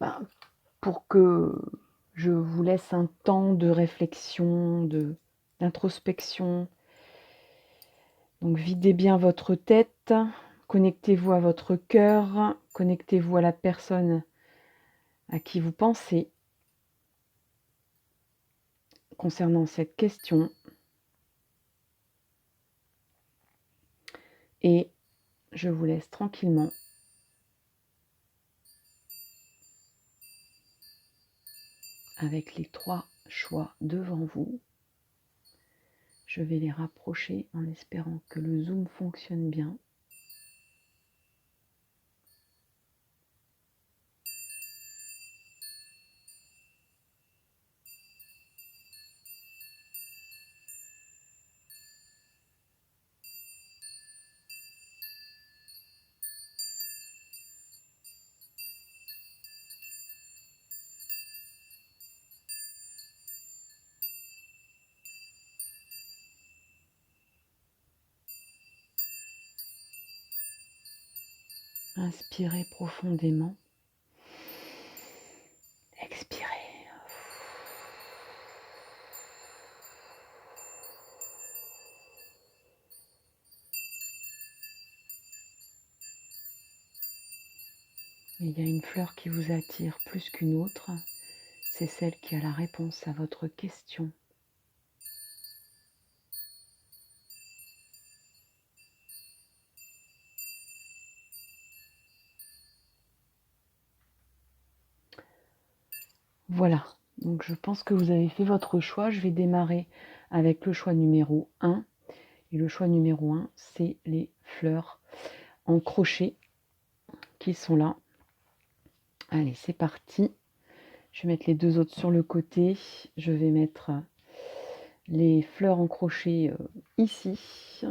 ben, pour que je vous laisse un temps de réflexion, d'introspection. Donc videz bien votre tête, connectez-vous à votre cœur, connectez-vous à la personne à qui vous pensez concernant cette question. Et je vous laisse tranquillement avec les 3 choix devant vous. Je vais les rapprocher en espérant que le zoom fonctionne bien. Inspirez profondément. Expirez. Il y a une fleur qui vous attire plus qu'une autre. C'est celle qui a la réponse à votre question. Voilà, donc je pense que vous avez fait votre choix. Je vais démarrer avec le choix numéro 1. Et le choix numéro 1, c'est les fleurs en crochet qui sont là. Allez, c'est parti. Je vais mettre les 2 autres sur le côté. Je vais mettre les fleurs en crochet ici.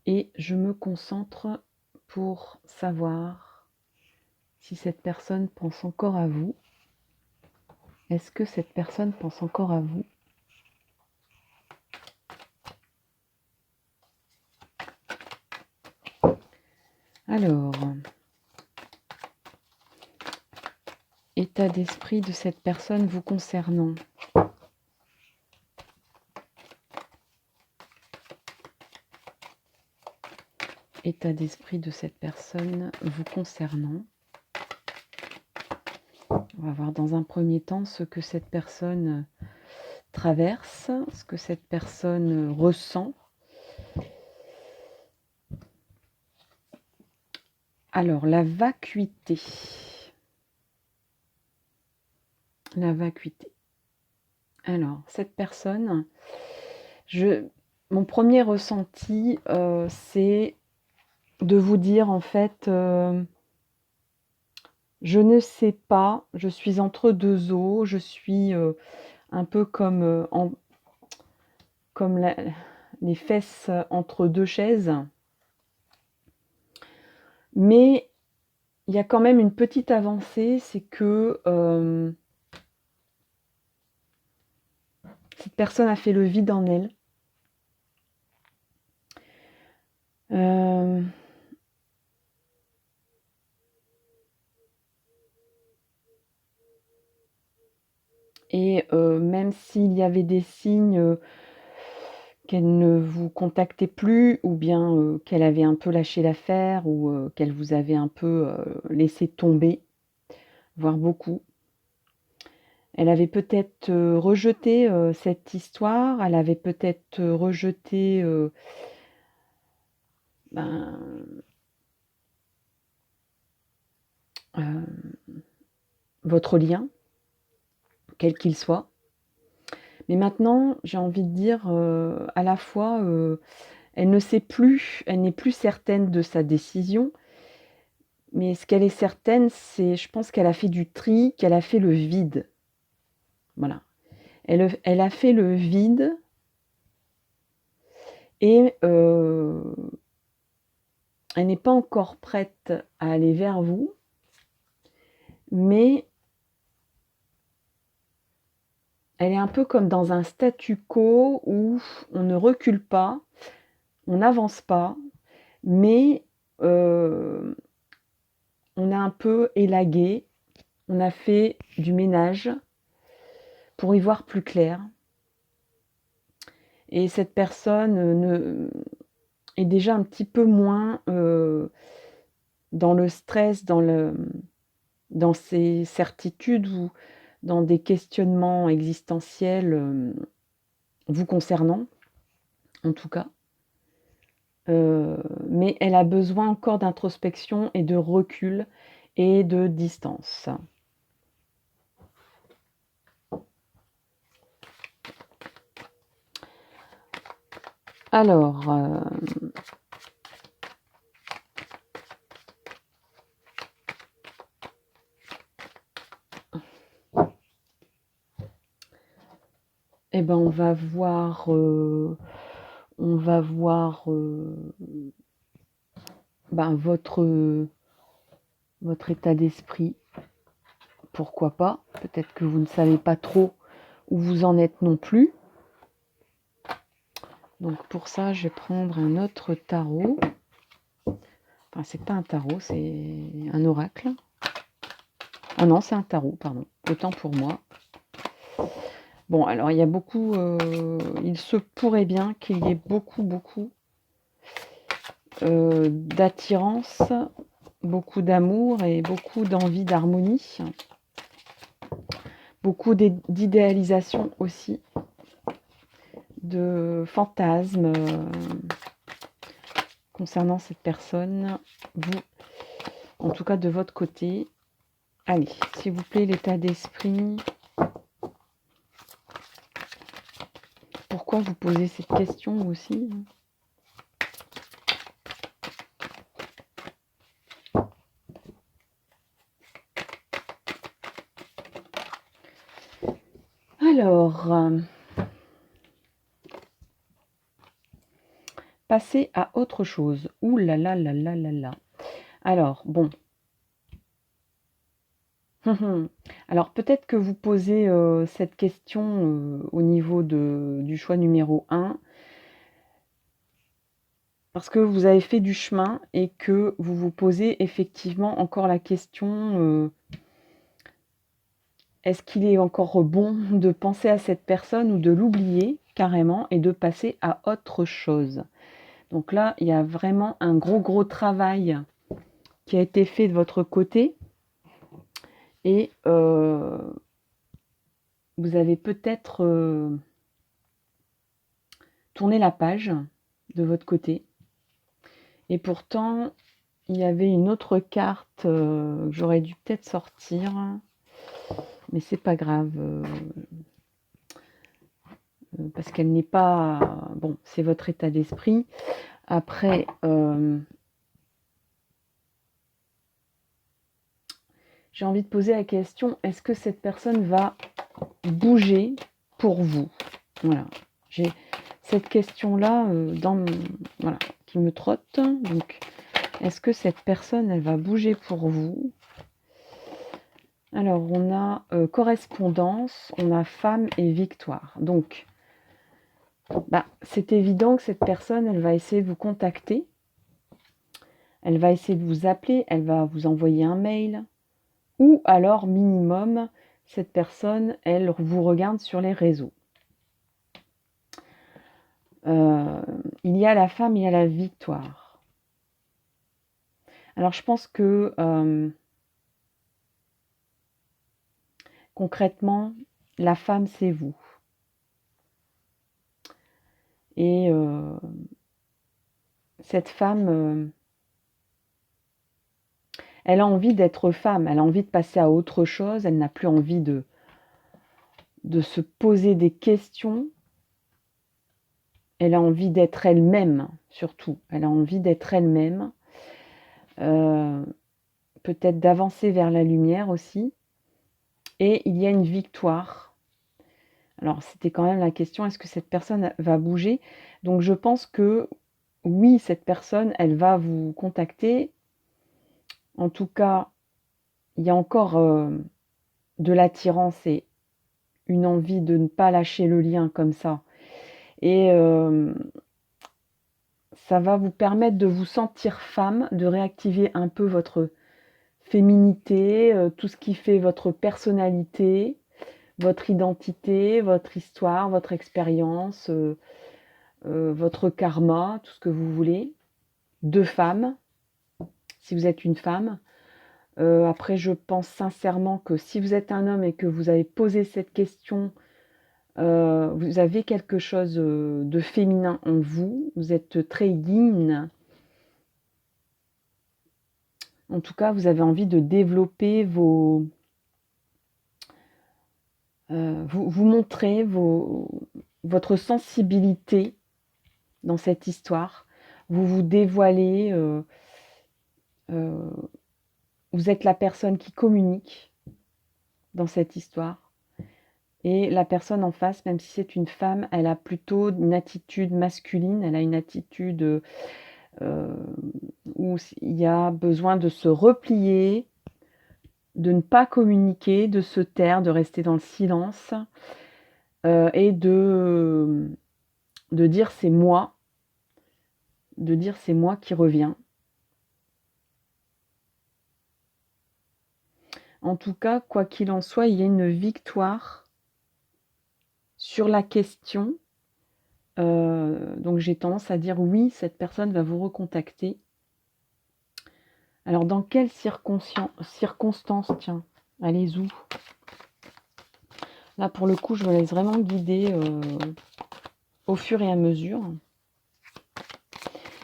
Et je me concentre pour savoir si cette personne pense encore à vous. Est-ce que cette personne pense encore à vous? Alors, état d'esprit de cette personne vous concernant. État d'esprit de cette personne vous concernant. On va voir dans un premier temps ce que cette personne traverse, ce que cette personne ressent. Alors, la vacuité. La vacuité. Alors, cette personne, mon premier ressenti, c'est de vous dire en fait, je ne sais pas, je suis entre 2 eaux, je suis un peu comme, les fesses entre 2 chaises. Mais il y a quand même une petite avancée, c'est que cette personne a fait le vide en elle. Et même s'il y avait des signes qu'elle ne vous contactait plus, ou bien qu'elle avait un peu lâché l'affaire, ou qu'elle vous avait un peu laissé tomber, voire beaucoup. Elle avait peut-être rejeté cette histoire, elle avait peut-être rejeté votre lien, quel qu'il soit. Mais maintenant, j'ai envie de dire, à la fois, elle ne sait plus, elle n'est plus certaine de sa décision, mais ce qu'elle est certaine, c'est, je pense qu'elle a fait du tri, qu'elle a fait le vide. Voilà. Elle a fait le vide et elle n'est pas encore prête à aller vers vous, mais elle est un peu comme dans un statu quo où on ne recule pas, on n'avance pas, mais on a un peu élagué, on a fait du ménage pour y voir plus clair. Et cette personne est déjà un petit peu moins dans le stress, dans ses certitudes ou dans des questionnements existentiels vous concernant, en tout cas. Mais elle a besoin encore d'introspection et de recul et de distance. Alors, eh ben, on va voir, ben, votre état d'esprit. Pourquoi pas? Peut-être que vous ne savez pas trop où vous en êtes non plus. Donc pour ça, je vais prendre un autre tarot. Enfin, c'est pas un tarot, c'est un oracle. Ah non, c'est un tarot, pardon. Autant pour moi. Bon, alors il y a beaucoup... il se pourrait bien qu'il y ait beaucoup d'attirance, beaucoup d'amour et beaucoup d'envie d'harmonie. Beaucoup d'idéalisation aussi, de fantasmes concernant cette personne. Vous, en tout cas de votre côté. Allez, s'il vous plaît, l'état d'esprit. Pourquoi vous posez cette question aussi? Alors, passer à autre chose. Ouh là là là là là là. Alors, bon. Alors, peut-être que vous posez cette question au niveau du choix numéro 1 parce que vous avez fait du chemin et que vous vous posez effectivement encore la question est-ce qu'il est encore bon de penser à cette personne ou de l'oublier carrément et de passer à autre chose? Donc là, il y a vraiment un gros travail qui a été fait de votre côté et vous avez peut-être tourné la page de votre côté. Et pourtant, il y avait une autre carte que j'aurais dû peut-être sortir, mais c'est pas grave. Parce qu'elle n'est pas... Bon, c'est votre état d'esprit. Après, j'ai envie de poser la question, est-ce que cette personne va bouger pour vous? Voilà. J'ai cette question-là voilà, qui me trotte. Donc, est-ce que cette personne, elle va bouger pour vous? Alors, on a correspondance, on a femme et victoire. Donc, c'est évident que cette personne, elle va essayer de vous contacter. Elle va essayer de vous appeler, elle va vous envoyer un mail. Ou alors, minimum, cette personne, elle vous regarde sur les réseaux. Il y a la femme, il y a la victoire. Alors, je pense que concrètement, la femme, c'est vous. Et cette femme, elle a envie d'être femme, elle a envie de passer à autre chose, elle n'a plus envie de se poser des questions. Elle a envie d'être elle-même, surtout. Elle a envie d'être elle-même. Peut-être d'avancer vers la lumière aussi. Et il y a une victoire. Alors, c'était quand même la question, est-ce que cette personne va bouger? Donc, je pense que oui, cette personne, elle va vous contacter. En tout cas, il y a encore de l'attirance et une envie de ne pas lâcher le lien comme ça. Et ça va vous permettre de vous sentir femme, de réactiver un peu votre féminité, tout ce qui fait votre personnalité, votre identité, votre histoire, votre expérience, votre karma, tout ce que vous voulez. 2 femmes, si vous êtes une femme. Après je pense sincèrement que si vous êtes un homme et que vous avez posé cette question, vous avez quelque chose, de féminin en vous. Vous êtes très yin. En tout cas, vous avez envie de développer vos vous montrer votre sensibilité dans cette histoire. Vous vous dévoilez, vous êtes la personne qui communique dans cette histoire et la personne en face, même si c'est une femme, elle a plutôt une attitude masculine, elle a une attitude, où il y a besoin de se replier, de ne pas communiquer, de se taire, de rester dans le silence, et de dire: «C'est moi», de dire: «C'est moi qui reviens». En tout cas, quoi qu'il en soit, il y a une victoire sur la question, donc j'ai tendance à dire: «Oui, cette personne va vous recontacter». Alors dans quelles circonstances, tiens? Allez où? Là, pour le coup, je me laisse vraiment guider, au fur et à mesure.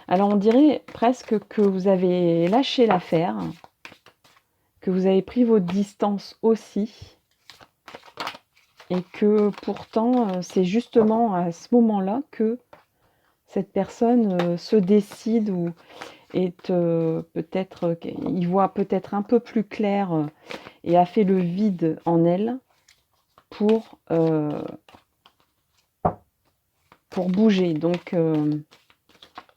Alors on dirait presque que vous avez lâché l'affaire, que vous avez pris votre distance aussi et que pourtant, c'est justement à ce moment-là que cette personne, se décide ou est, peut-être, il voit peut-être un peu plus clair, et a fait le vide en elle pour, pour bouger. Donc,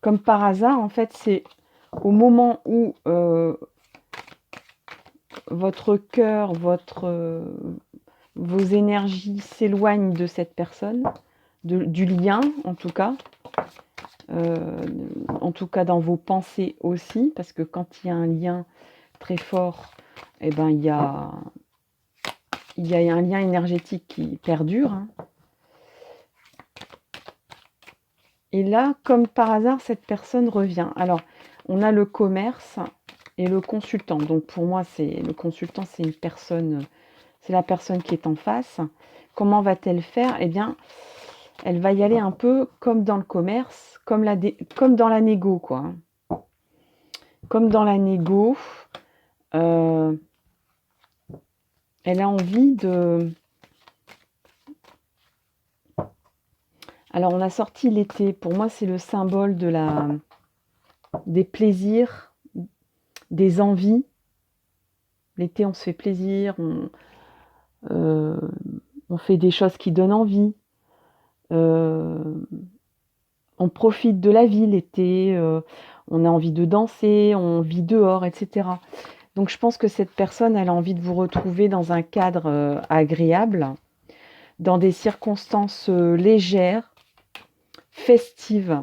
comme par hasard, en fait, c'est au moment où, votre cœur, vos énergies s'éloignent de cette personne, du lien en tout cas, dans vos pensées aussi, parce que quand il y a un lien très fort, eh ben, il y a un lien énergétique qui perdure, hein. Et là, comme par hasard, cette personne revient. Alors, on a le commerce et le consultant. Donc pour moi, le consultant, c'est une personne, c'est la personne qui est en face. Comment va-t-elle faire? Eh bien, elle va y aller un peu comme dans le commerce, comme dans la négo, quoi. Comme dans la négo, elle a envie de... Alors, on a sorti l'été. Pour moi, c'est le symbole des plaisirs, des envies. L'été, on se fait plaisir, on fait des choses qui donnent envie. On profite de la vie l'été, on a envie de danser, on vit dehors, etc. Donc je pense que cette personne, elle a envie de vous retrouver dans un cadre agréable, dans des circonstances légères, festives.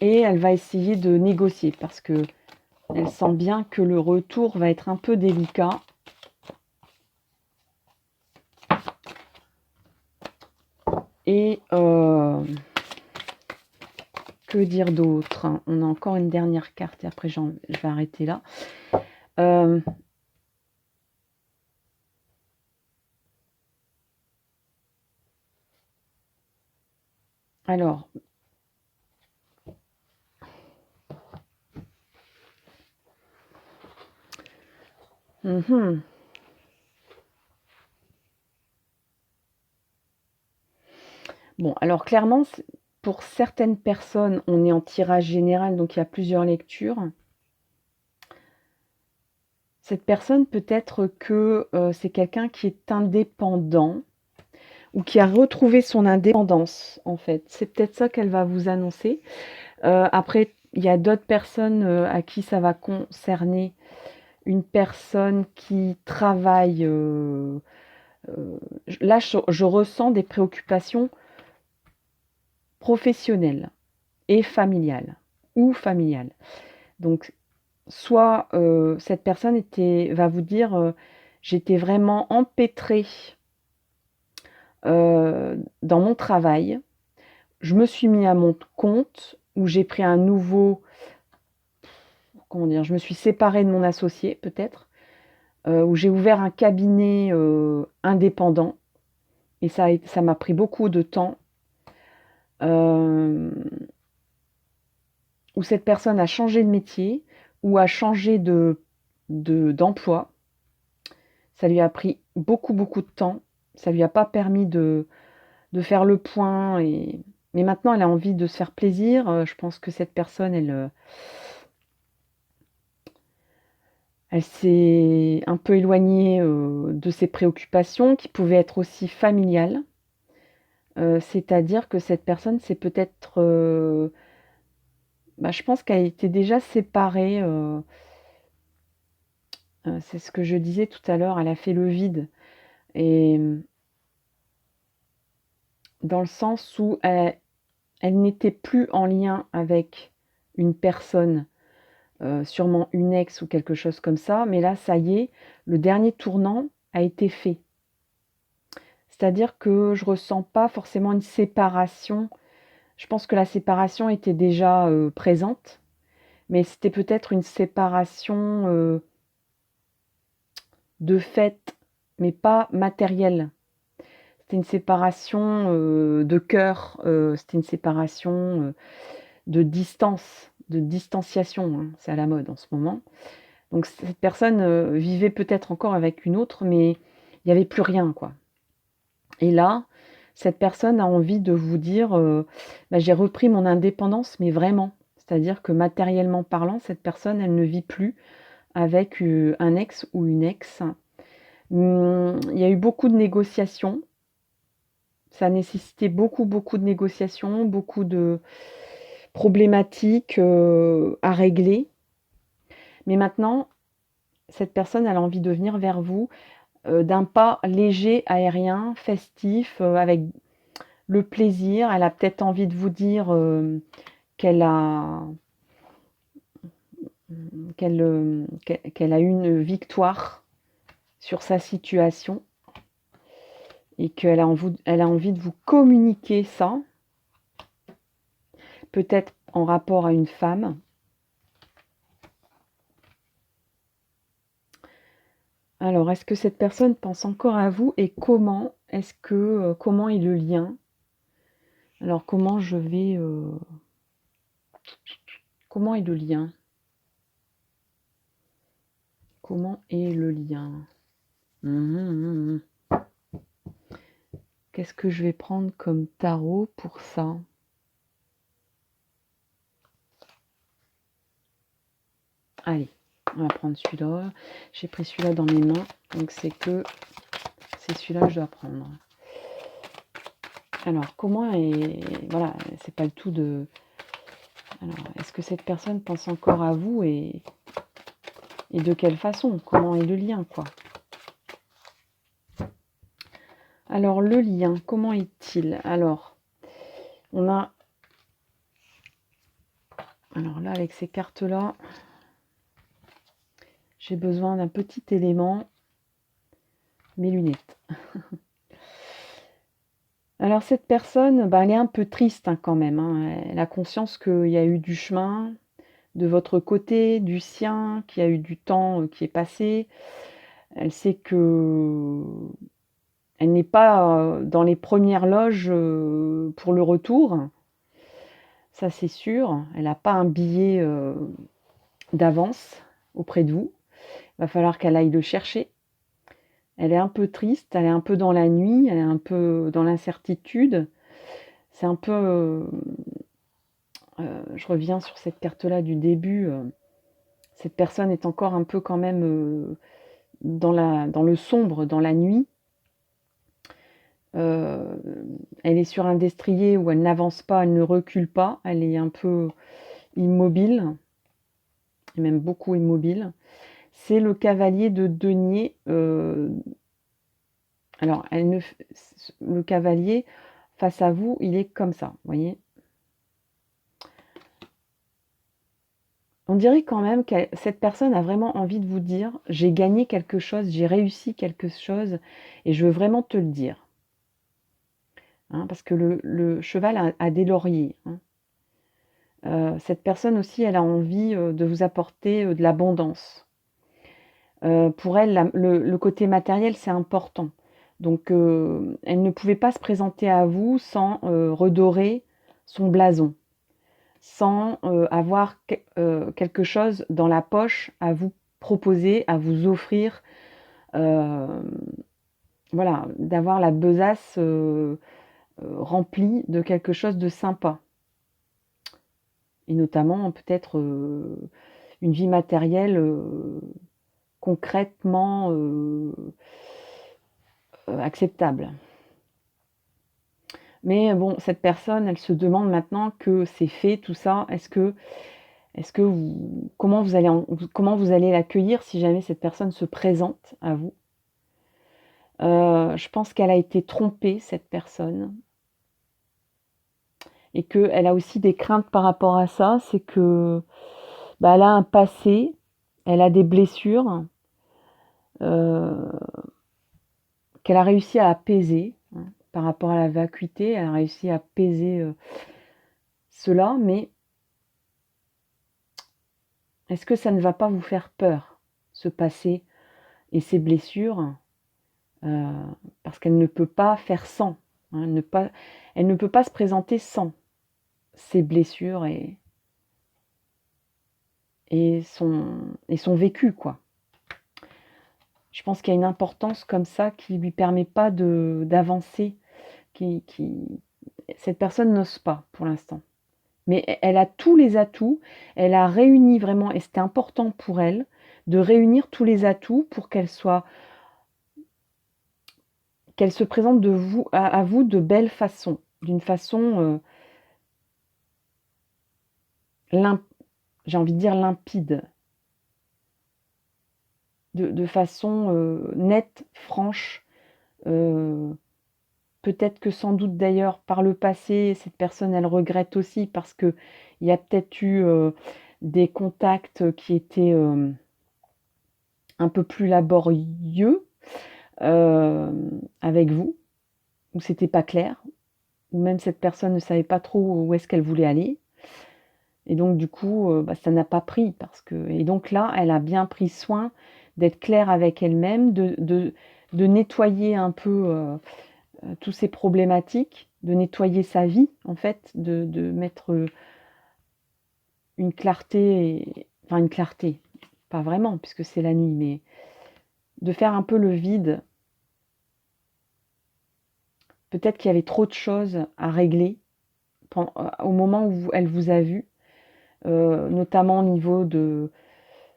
Et elle va essayer de négocier parce que elle sent bien que le retour va être un peu délicat. Et que dire d'autre? On a encore une dernière carte et après je vais arrêter là. Alors, bon, alors clairement, pour certaines personnes, on est en tirage général, donc il y a plusieurs lectures. Cette personne, peut-être que c'est quelqu'un qui est indépendant ou qui a retrouvé son indépendance, en fait. C'est peut-être ça qu'elle va vous annoncer. Après, il y a d'autres personnes à qui ça va concerner. Une personne qui travaille... là, je ressens des préoccupations professionnelles et familiales. ou familial. Donc soit, cette personne va vous dire, «J'étais vraiment empêtrée, dans mon travail. Je me suis mis à mon compte ou j'ai pris un nouveau» comment dire? Je me suis séparée de mon associé peut-être, ou j'ai ouvert un cabinet, indépendant et ça m'a pris beaucoup de temps. Hem, ou cette personne a changé de métier ou a changé d'emploi. Ça lui a pris beaucoup, beaucoup de temps. Ça lui a pas permis de faire le point mais maintenant elle a envie de se faire plaisir. Je pense que cette personne, elle s'est un peu éloignée, de ses préoccupations qui pouvaient être aussi familiales. C'est-à-dire que cette personne, c'est peut-être, bah, je pense qu'elle était déjà séparée, c'est ce que je disais tout à l'heure, elle a fait le vide et dans le sens où elle n'était plus en lien avec une personne, sûrement une ex ou quelque chose comme ça, mais là, ça y est, le dernier tournant a été fait. C'est-à-dire que je ressens pas forcément une séparation. Je pense que la séparation était déjà, présente, mais c'était peut-être une séparation, de fait, mais pas matérielle. C'était une séparation, de cœur, c'était une séparation, de distance, de distanciation, hein, c'est à la mode en ce moment. Donc cette personne, vivait peut-être encore avec une autre, mais il y avait plus rien, quoi. Et là, cette personne a envie de vous dire, «Bah, j'ai repris mon indépendance, mais vraiment». C'est-à-dire que matériellement parlant, cette personne, elle ne vit plus avec, un ex ou une ex. Il y a eu beaucoup de négociations. Ça a nécessité beaucoup, beaucoup de négociations, beaucoup de problématiques, à régler. Mais maintenant, cette personne, elle a envie de venir vers vous, d'un pas léger, aérien, festif, avec le plaisir. Elle a peut-être envie de vous dire, qu'elle a qu'elle a eu une victoire sur sa situation et elle a envie de vous communiquer ça, peut-être en rapport à une femme. Alors, est-ce que cette personne pense encore à vous et comment? Comment est le lien? Alors comment est le lien? Comment est le lien? Mmh mh, mmh. Qu'est-ce que je vais prendre comme tarot pour ça? Allez, on va prendre celui-là. J'ai pris celui-là dans mes mains, donc c'est celui-là que je dois prendre. Alors, voilà, c'est pas le tout de alors, est-ce que cette personne pense encore à vous et de quelle façon? Comment est le lien, quoi? Alors le lien, comment est-il? Alors, on a alors là, avec ces cartes-là, j'ai besoin d'un petit élément, mes lunettes. Alors cette personne, bah, elle est un peu triste, hein, quand même, hein. Elle a conscience qu'il y a eu du chemin de votre côté, du sien, qu'il y a eu du temps, qui est passé. Elle sait qu'elle n'est pas, dans les premières loges, pour le retour. Ça, c'est sûr. Elle n'a pas un billet, d'avance auprès de vous. Il va falloir qu'elle aille le chercher. Elle est un peu triste, elle est un peu dans la nuit, elle est un peu dans l'incertitude. C'est un peu, je reviens sur cette carte-là du début, cette personne est encore un peu quand même, dans le sombre, dans la nuit. Heu, Elle est sur un destrier où elle n'avance pas, elle ne recule pas, elle est un peu immobile et même beaucoup immobile. C'est le cavalier de denier, alors elle ne f le cavalier face à vous, il est comme ça, vous voyez? On dirait quand même que cette personne a vraiment envie de vous dire: «J'ai gagné quelque chose, j'ai réussi quelque chose et je veux vraiment te le dire». Hein, parce que le cheval a des lauriers, hein. Cette personne aussi, elle a envie, de vous apporter, de l'abondance. Pour elle, le côté matériel, c'est important. Donc, elle ne pouvait pas se présenter à vous sans, redorer son blason, sans, avoir quelque chose dans la poche à vous proposer, à vous offrir, hem, voilà, d'avoir la besace, remplie de quelque chose de sympa et notamment peut-être, une vie matérielle, concrètement, acceptable. Mais bon, cette personne, elle se demande maintenant que c'est fait tout ça, est-ce que vous comment vous allez l'accueillir si jamais cette personne se présente à vous? Je pense qu'elle a été trompée, cette personne et qu'elle a aussi des craintes par rapport à ça. C'est que, bah, elle a un passé, elle a des blessures, heu, qu'elle a réussi à apaiser, hein, par rapport à la vacuité. Elle a réussi à apaiser, cela, mais est-ce que ça ne va pas vous faire peur, ce passé et ces blessures? Heu, Parce qu'elle ne peut pas faire sans, hein, elle ne peut pas se présenter sans ses blessures et son vécu, quoi. Je pense qu'il y a une importance comme ça qui lui permet pas d'avancer, qui cette personne n'ose pas pour l'instant. Mais elle a tous les atouts, elle a réuni vraiment et c'était important pour elle de réunir tous les atouts pour qu'elle se présente de vous à vous de belle façon, d'une façon, lim j'ai envie de dire limpide, de façon, nette, franche, heu, peut-être que sans doute d'ailleurs par le passé, cette personne elle regrette aussi parce qu'il y a peut-être eu, des contacts qui étaient, un peu plus laborieux, avec vous, où c'était pas clair, où même cette personne ne savait pas trop où est-ce qu'elle voulait aller et donc du coup, bah, ça n'a pas pris parce que et donc là, elle a bien pris soin d'être claire avec elle-même, de nettoyer un peu, tous ces problématiques, de nettoyer sa vie en fait, de mettre, une clarté enfin une clarté, pas vraiment puisque c'est la nuit, mais de faire un peu le vide. Peut-être qu'il y avait trop de choses à régler au moment où elle vous a vu, notamment au niveau de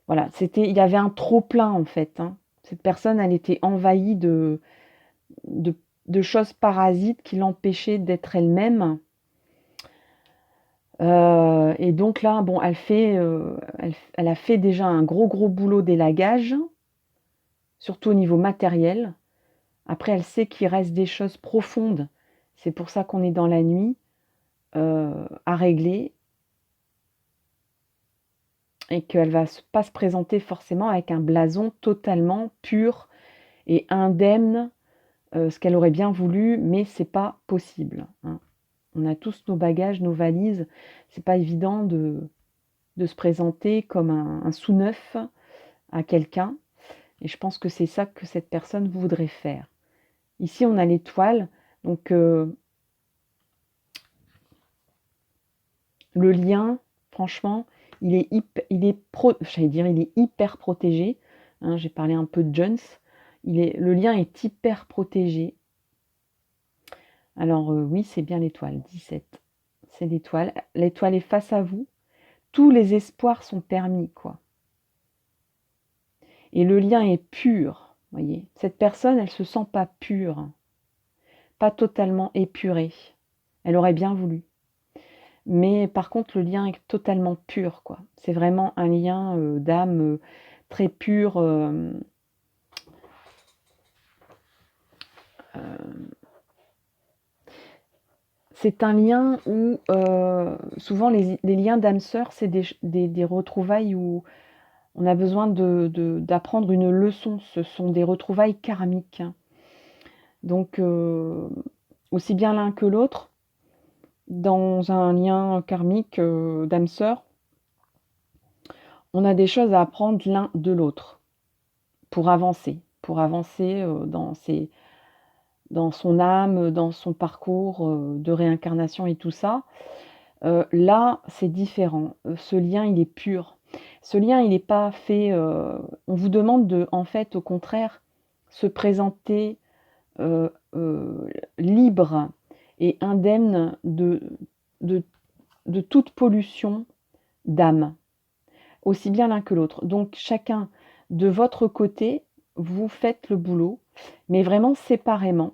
voilà, il y avait un trop plein en fait, hein. Cette personne, elle était envahie de de choses parasites qui l'empêchaient d'être elle-même, et donc là, bon, elle a fait déjà un gros, gros boulot d'élagage, surtout au niveau matériel. Après, elle sait qu'il reste des choses profondes, c'est pour ça qu'on est dans la nuit, à régler et qu'elle va pas se présenter forcément avec un blason totalement pur et indemne, ce qu'elle aurait bien voulu, mais c'est pas possible, hein. On a tous nos bagages, nos valises, c'est pas évident de se présenter comme un sous-neuf à quelqu'un et je pense que c'est ça que cette personne voudrait faire. Ici, on a l'étoile, donc le lien, franchement, il est hyper protégé, hein, j'ai parlé un peu de Jones. Le lien est hyper protégé. Alors, oui, c'est bien l'étoile, 17. C'est l'étoile. L'étoile est face à vous. Tous les espoirs sont permis, quoi. Et le lien est pur, voyez? Cette personne, elle se sent pas pure, pas totalement épurée. Elle aurait bien voulu. Mais par contre, le lien est totalement pur, quoi. C'est vraiment un lien, d'âme, très pur, c'est un lien où, souvent les liens d'âme sœur, c'est des retrouvailles où on a besoin d'apprendre une leçon. Ce sont des retrouvailles karmiques, hein. Donc aussi bien l'un que l'autre, dans un lien karmique, d'âme sœur, on a des choses à apprendre l'un de l'autre pour avancer, dans son âme, dans son parcours, de réincarnation et tout ça. Là, c'est différent. Ce lien, il est pur. Ce lien, il n'est pas fait, on vous demande de en fait, au contraire, se présenter, libre et indemne de de toute pollution d'âme, aussi bien l'un que l'autre. Donc chacun de votre côté, vous faites le boulot, mais vraiment séparément.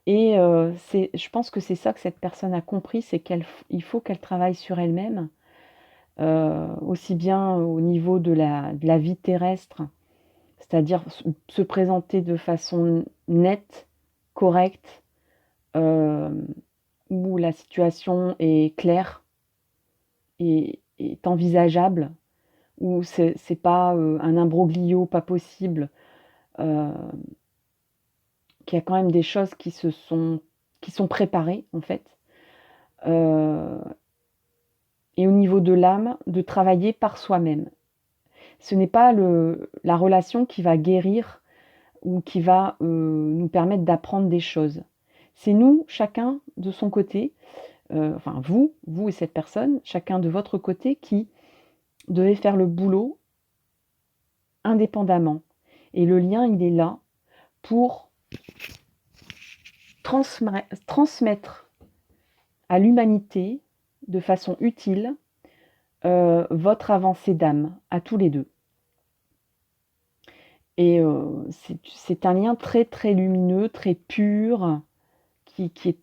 Et c'est je pense que c'est ça que cette personne a compris, c'est il faut qu'elle travaille sur elle-même, aussi bien au niveau de la vie terrestre, c'est-à-dire se présenter de façon nette, correcte, hem, où la situation est claire et est envisageable, où c'est pas, un imbroglio pas possible, heu, qu'il y a quand même des choses qui sont préparées, en fait. Heu Et au niveau de l'âme, de travailler par soi-même. Ce n'est pas la relation qui va guérir ou qui va, nous permettre d'apprendre des choses. C'est nous, chacun de son côté, enfin vous et cette personne, chacun de votre côté qui devez faire le boulot indépendamment. Et le lien, il est là pour transmettre à l'humanité, de façon utile, votre avancée d'âme, à tous les 2. Et c'est un lien très, très lumineux, très pur, qui qui est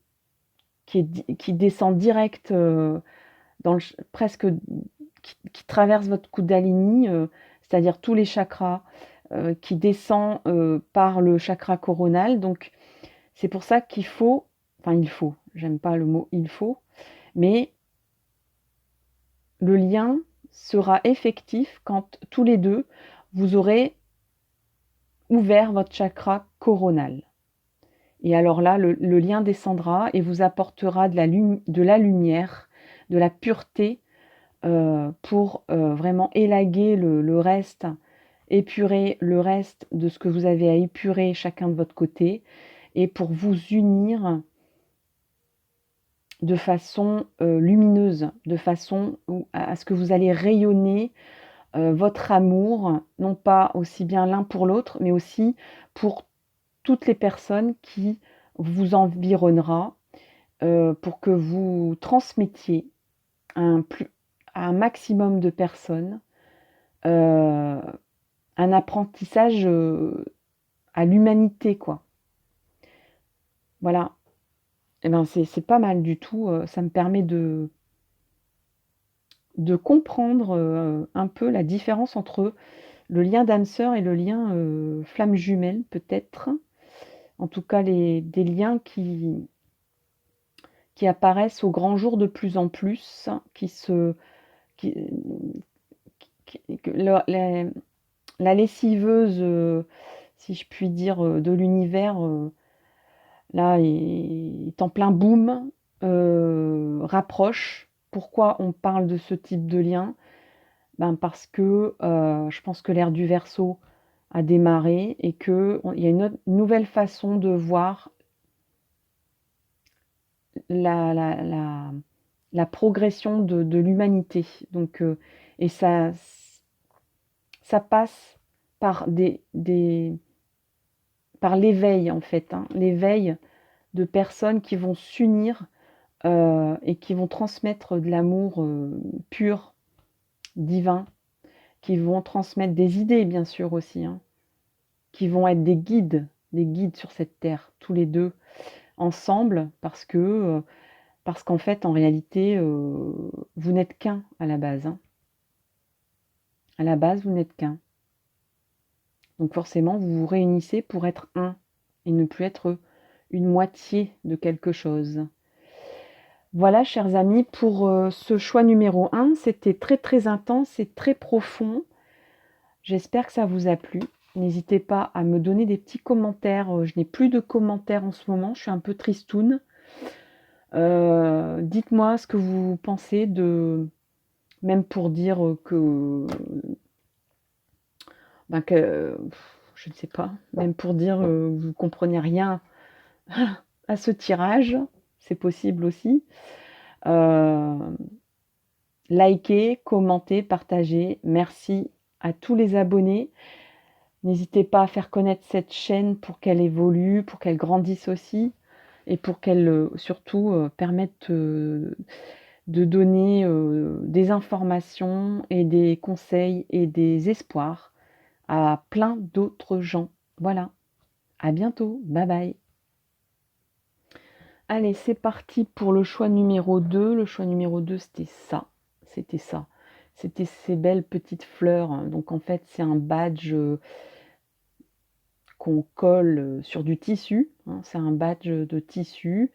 qui descend direct, dans le ch presque qui traverse votre Kundalini, c'est-à-dire tous les chakras, qui descend, par le chakra coronal. Donc c'est pour ça qu'il faut, enfin il faut, j'aime pas le mot «il faut», mais le lien sera effectif quand tous les 2 vous aurez ouvert votre chakra coronal. Et alors là, le lien descendra et vous apportera de la lumière, de la pureté, pour, vraiment élaguer le reste, épurer le reste de ce que vous avez à épurer chacun de votre côté et pour vous unir de façon, lumineuse, de façon où à ce que vous allez rayonner, votre amour, non pas aussi bien l'un pour l'autre, mais aussi pour toutes les personnes qui vous environnera, pour que vous transmettiez à à un maximum de personnes, heu, un apprentissage, à l'humanité, quoi. Voilà. Et ben, c'est pas mal du tout, ça me permet de comprendre, un peu la différence entre le lien d'âme sœur et le lien, flamme jumelle peut-être. En tout cas des liens qui apparaissent au grand jour de plus en plus, qui que la lessiveuse, si je puis dire, de l'univers, là est en plein boom, rapproche. Pourquoi on parle de ce type de lien? Ben, parce que, je pense que l'ère du Verseau a démarré et qu'il y a une nouvelle façon de voir la la la la progression de l'humanité. Donc et ça passe par par l'éveil en fait, hein, l'éveil de personnes qui vont s'unir, et qui vont transmettre de l'amour, pur, divin, qui vont transmettre des idées bien sûr aussi, hein, qui vont être des guides sur cette terre, tous les 2 ensemble parce qu'en fait, en réalité, vous n'êtes qu'un à la base, hein. À la base, vous n'êtes qu'un. Donc forcément, vous vous réunissez pour être un et ne plus être une moitié de quelque chose. Voilà, chers amis, pour ce choix numéro 1, c'était très très intense et très profond. J'espère que ça vous a plu. N'hésitez pas à me donner des petits commentaires. Je n'ai plus de commentaires en ce moment, je suis un peu tristoune. Dites-moi ce que vous pensez de... Même pour dire je ne sais pas, même pour dire vous comprenez rien à ce tirage, c'est possible aussi. Likez, commentez, partagez. Merci à tous les abonnés. N'hésitez pas à faire connaître cette chaîne pour qu'elle évolue, pour qu'elle grandisse aussi et pour qu'elle surtout permette de donner des informations et des conseils et des espoirs à plein d'autres gens. Voilà, à bientôt, bye bye. Allez, c'est parti pour le choix numéro 2. Le choix numéro 2, c'était ça. C'était ça. C'était ces belles petites fleurs. Donc en fait, c'est un badge qu'on colle sur du tissu. Hein. C'est un badge de tissu.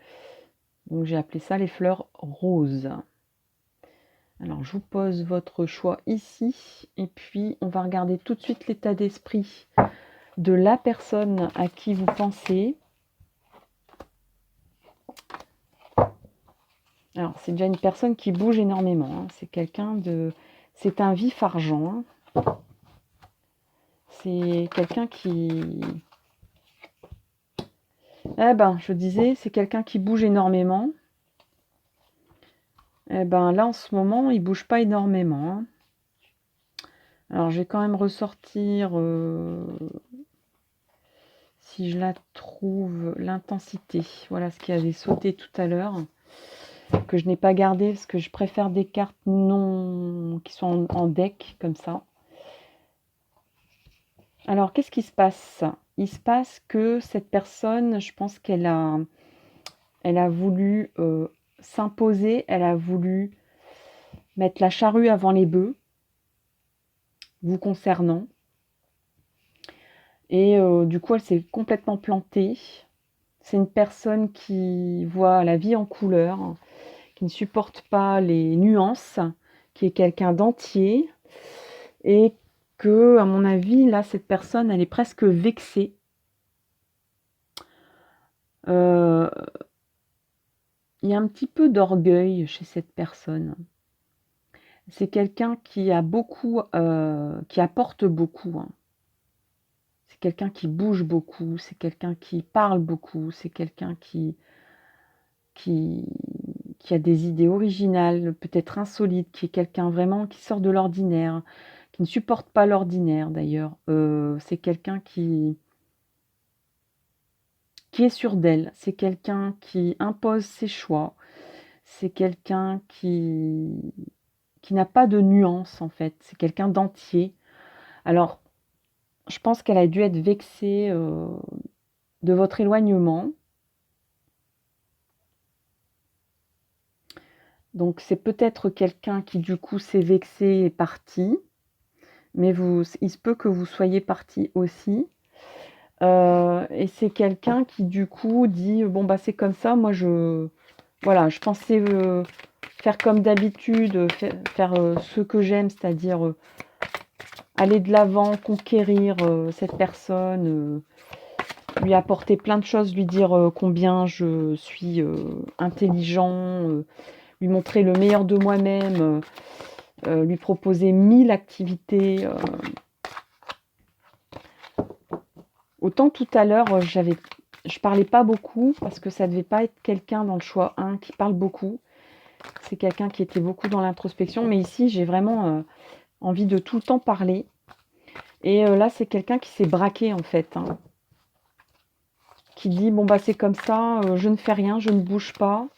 Donc j'ai appelé ça les fleurs roses. Alors je vous pose votre choix ici. Et puis on va regarder tout de suite l'état d'esprit de la personne à qui vous pensez. Alors, c'est déjà une personne qui bouge énormément. Hein. C'est quelqu'un de... C'est un vif argent. Hein. C'est quelqu'un qui... Eh ben, je disais, c'est quelqu'un qui bouge énormément. Eh ben, là, en ce moment, il bouge pas énormément. Hein. Alors, je vais quand même ressortir... si je la trouve, l'intensité. Voilà ce qui avait sauté tout à l'heure. Que je n'ai pas gardé parce que je préfère des cartes non... qui sont en deck, comme ça. Alors, qu'est-ce qui se passe? Il se passe que cette personne, je pense elle a voulu s'imposer, elle a voulu mettre la charrue avant les bœufs, vous concernant. Et du coup, elle s'est complètement plantée. C'est une personne qui voit la vie en couleur, qui ne supporte pas les nuances, qui est quelqu'un d'entier. Et que, à mon avis, là, cette personne, elle est presque vexée. Il y a un petit peu d'orgueil chez cette personne. C'est quelqu'un qui a beaucoup, qui apporte beaucoup. Hein. C'est quelqu'un qui bouge beaucoup, c'est quelqu'un qui parle beaucoup, c'est quelqu'un qui, qui a des idées originales, peut-être insolites, qui est quelqu'un vraiment qui sort de l'ordinaire, qui ne supporte pas l'ordinaire d'ailleurs. C'est quelqu'un qui est sûr d'elle, c'est quelqu'un qui impose ses choix, c'est quelqu'un qui n'a pas de nuance en fait, c'est quelqu'un d'entier. Alors, je pense qu'elle a dû être vexée de votre éloignement. Donc c'est peut-être quelqu'un qui du coup s'est vexé et est parti, mais il se peut que vous soyez parti aussi. Et c'est quelqu'un qui du coup dit bon bah c'est comme ça, moi voilà, je pensais faire comme d'habitude, faire ce que j'aime, c'est-à-dire aller de l'avant, conquérir cette personne, lui apporter plein de choses, lui dire combien je suis intelligent, lui montrer le meilleur de moi-même, lui proposer 1000 activités. Autant tout à l'heure, je parlais pas beaucoup parce que ça devait pas être quelqu'un dans le choix 1 qui parle beaucoup. C'est quelqu'un qui était beaucoup dans l'introspection. Mais ici, j'ai vraiment envie de tout le temps parler. Et là, c'est quelqu'un qui s'est braqué en fait. Hein. Qui dit, bon bah c'est comme ça, je ne fais rien, je ne bouge pas.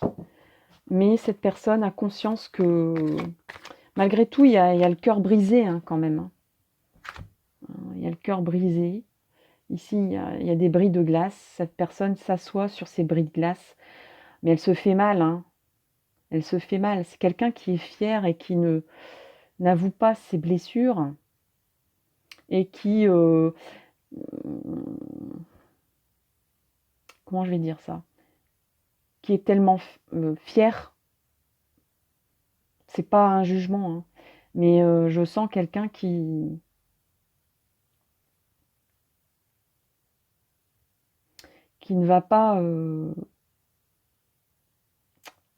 Mais cette personne a conscience que malgré tout, il y a le cœur brisé hein, quand même. Hein. Il y a le cœur brisé. Ici, il y a des bris de glace. Cette personne s'assoit sur ces bris de glace. Mais elle se fait mal. Hein. Elle se fait mal. C'est quelqu'un qui est fier et qui n'avoue pas ses blessures. Et qui... comment je vais dire ça? Qui est tellement fier C'est pas un jugement, hein, mais je sens quelqu'un qui ne va pas,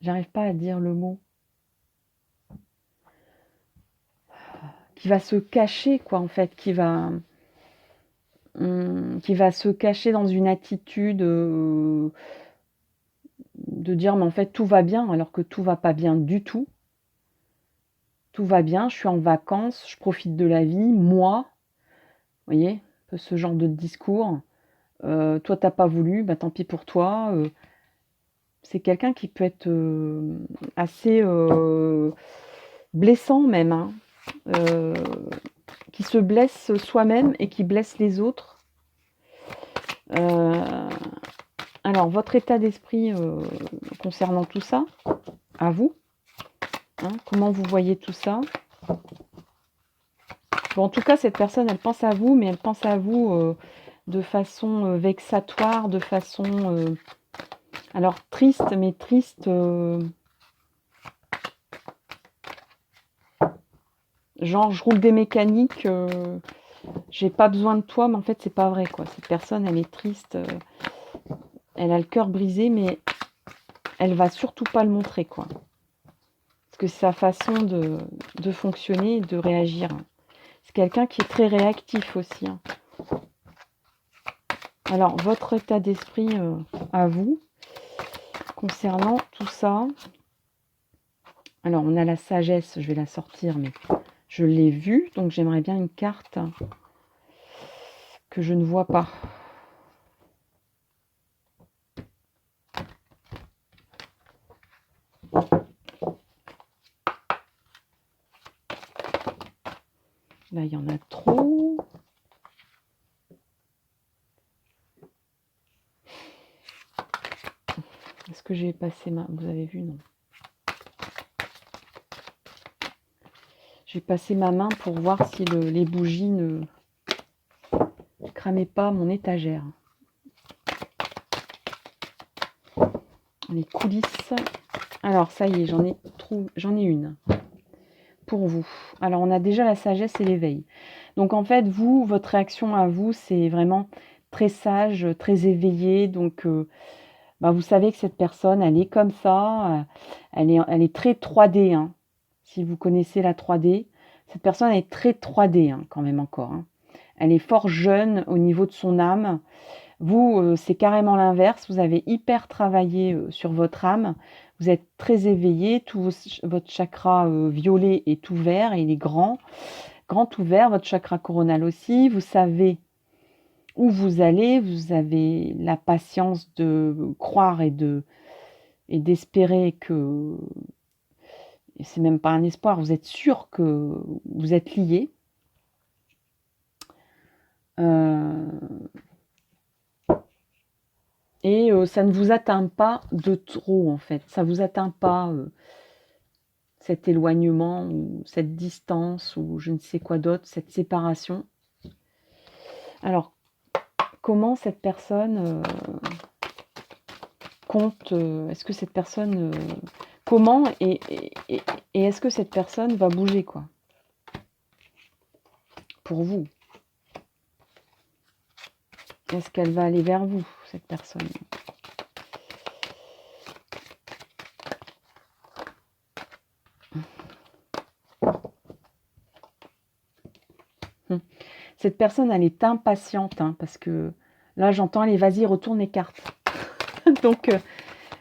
j'arrive pas à dire le mot, qui va se cacher quoi en fait, qui va se cacher dans une attitude, de dire: «Mais en fait tout va bien», alors que tout va pas bien du tout. Tout va bien, je suis en vacances, je profite de la vie, moi, vous voyez? Un peu ce genre de discours. Toi tu pas voulu, bah, tant pis pour toi, c'est quelqu'un qui peut être, assez, blessant même, hein, heu, qui se blesse soi-même et qui blesse les autres. Heu, alors votre état d'esprit, concernant tout ça, à vous, hein, comment vous voyez tout ça? Bon, en tout cas, cette personne, elle pense à vous, mais elle pense à vous, de façon, vexatoire, de façon, alors triste, mais triste, genre: «Je roule des mécaniques, j'ai pas besoin de toi», mais en fait, c'est pas vrai, quoi. Cette personne, elle est triste, elle a le cœur brisé, mais elle va surtout pas le montrer, quoi. Parce que c'est sa façon de fonctionner et de réagir. C'est quelqu'un qui est très réactif aussi, hein. Alors, votre état d'esprit, à vous, concernant tout ça. Alors, on a la sagesse, je vais la sortir, mais je l'ai vue, donc j'aimerais bien une carte que je ne vois pas. Là, il y en a trop. Est-ce que j'ai passé ma... Vous avez vu, non? J'ai passé ma main pour voir si les bougies ne cramaient pas mon étagère. Les coulisses. Alors, ça y est, j'en ai une pour vous. Alors, on a déjà la sagesse et l'éveil. Donc, en fait, vous, votre réaction à vous, c'est vraiment très sage, très éveillé. Donc, bah, vous savez que cette personne, elle est comme ça. Elle est très 3D, hein. Si vous connaissez la 3D, cette personne est très 3D, hein, quand même encore, hein. Elle est fort jeune au niveau de son âme. Vous, c'est carrément l'inverse. Vous avez hyper travaillé, sur votre âme. Vous êtes très éveillé. Votre chakra, violet est ouvert et il est grand, grand ouvert. Votre chakra coronal aussi. Vous savez où vous allez. Vous avez la patience de croire et d'espérer que et c'est même pas un espoir, vous êtes sûr que vous êtes liés. Heu et ça ne vous atteint pas de trop, en fait. Ça vous atteint pas, cet éloignement ou cette distance ou je ne sais quoi d'autre, cette séparation. Alors, comment cette personne, compte, est-ce que cette personne, comment et est-ce que cette personne va bouger, quoi? Pour vous? Est-ce qu'elle va aller vers vous, cette personne? Mmh. Cette personne, elle est impatiente, hein, parce que là, j'entends: «Allez, vas-y, retourne les cartes». Donc,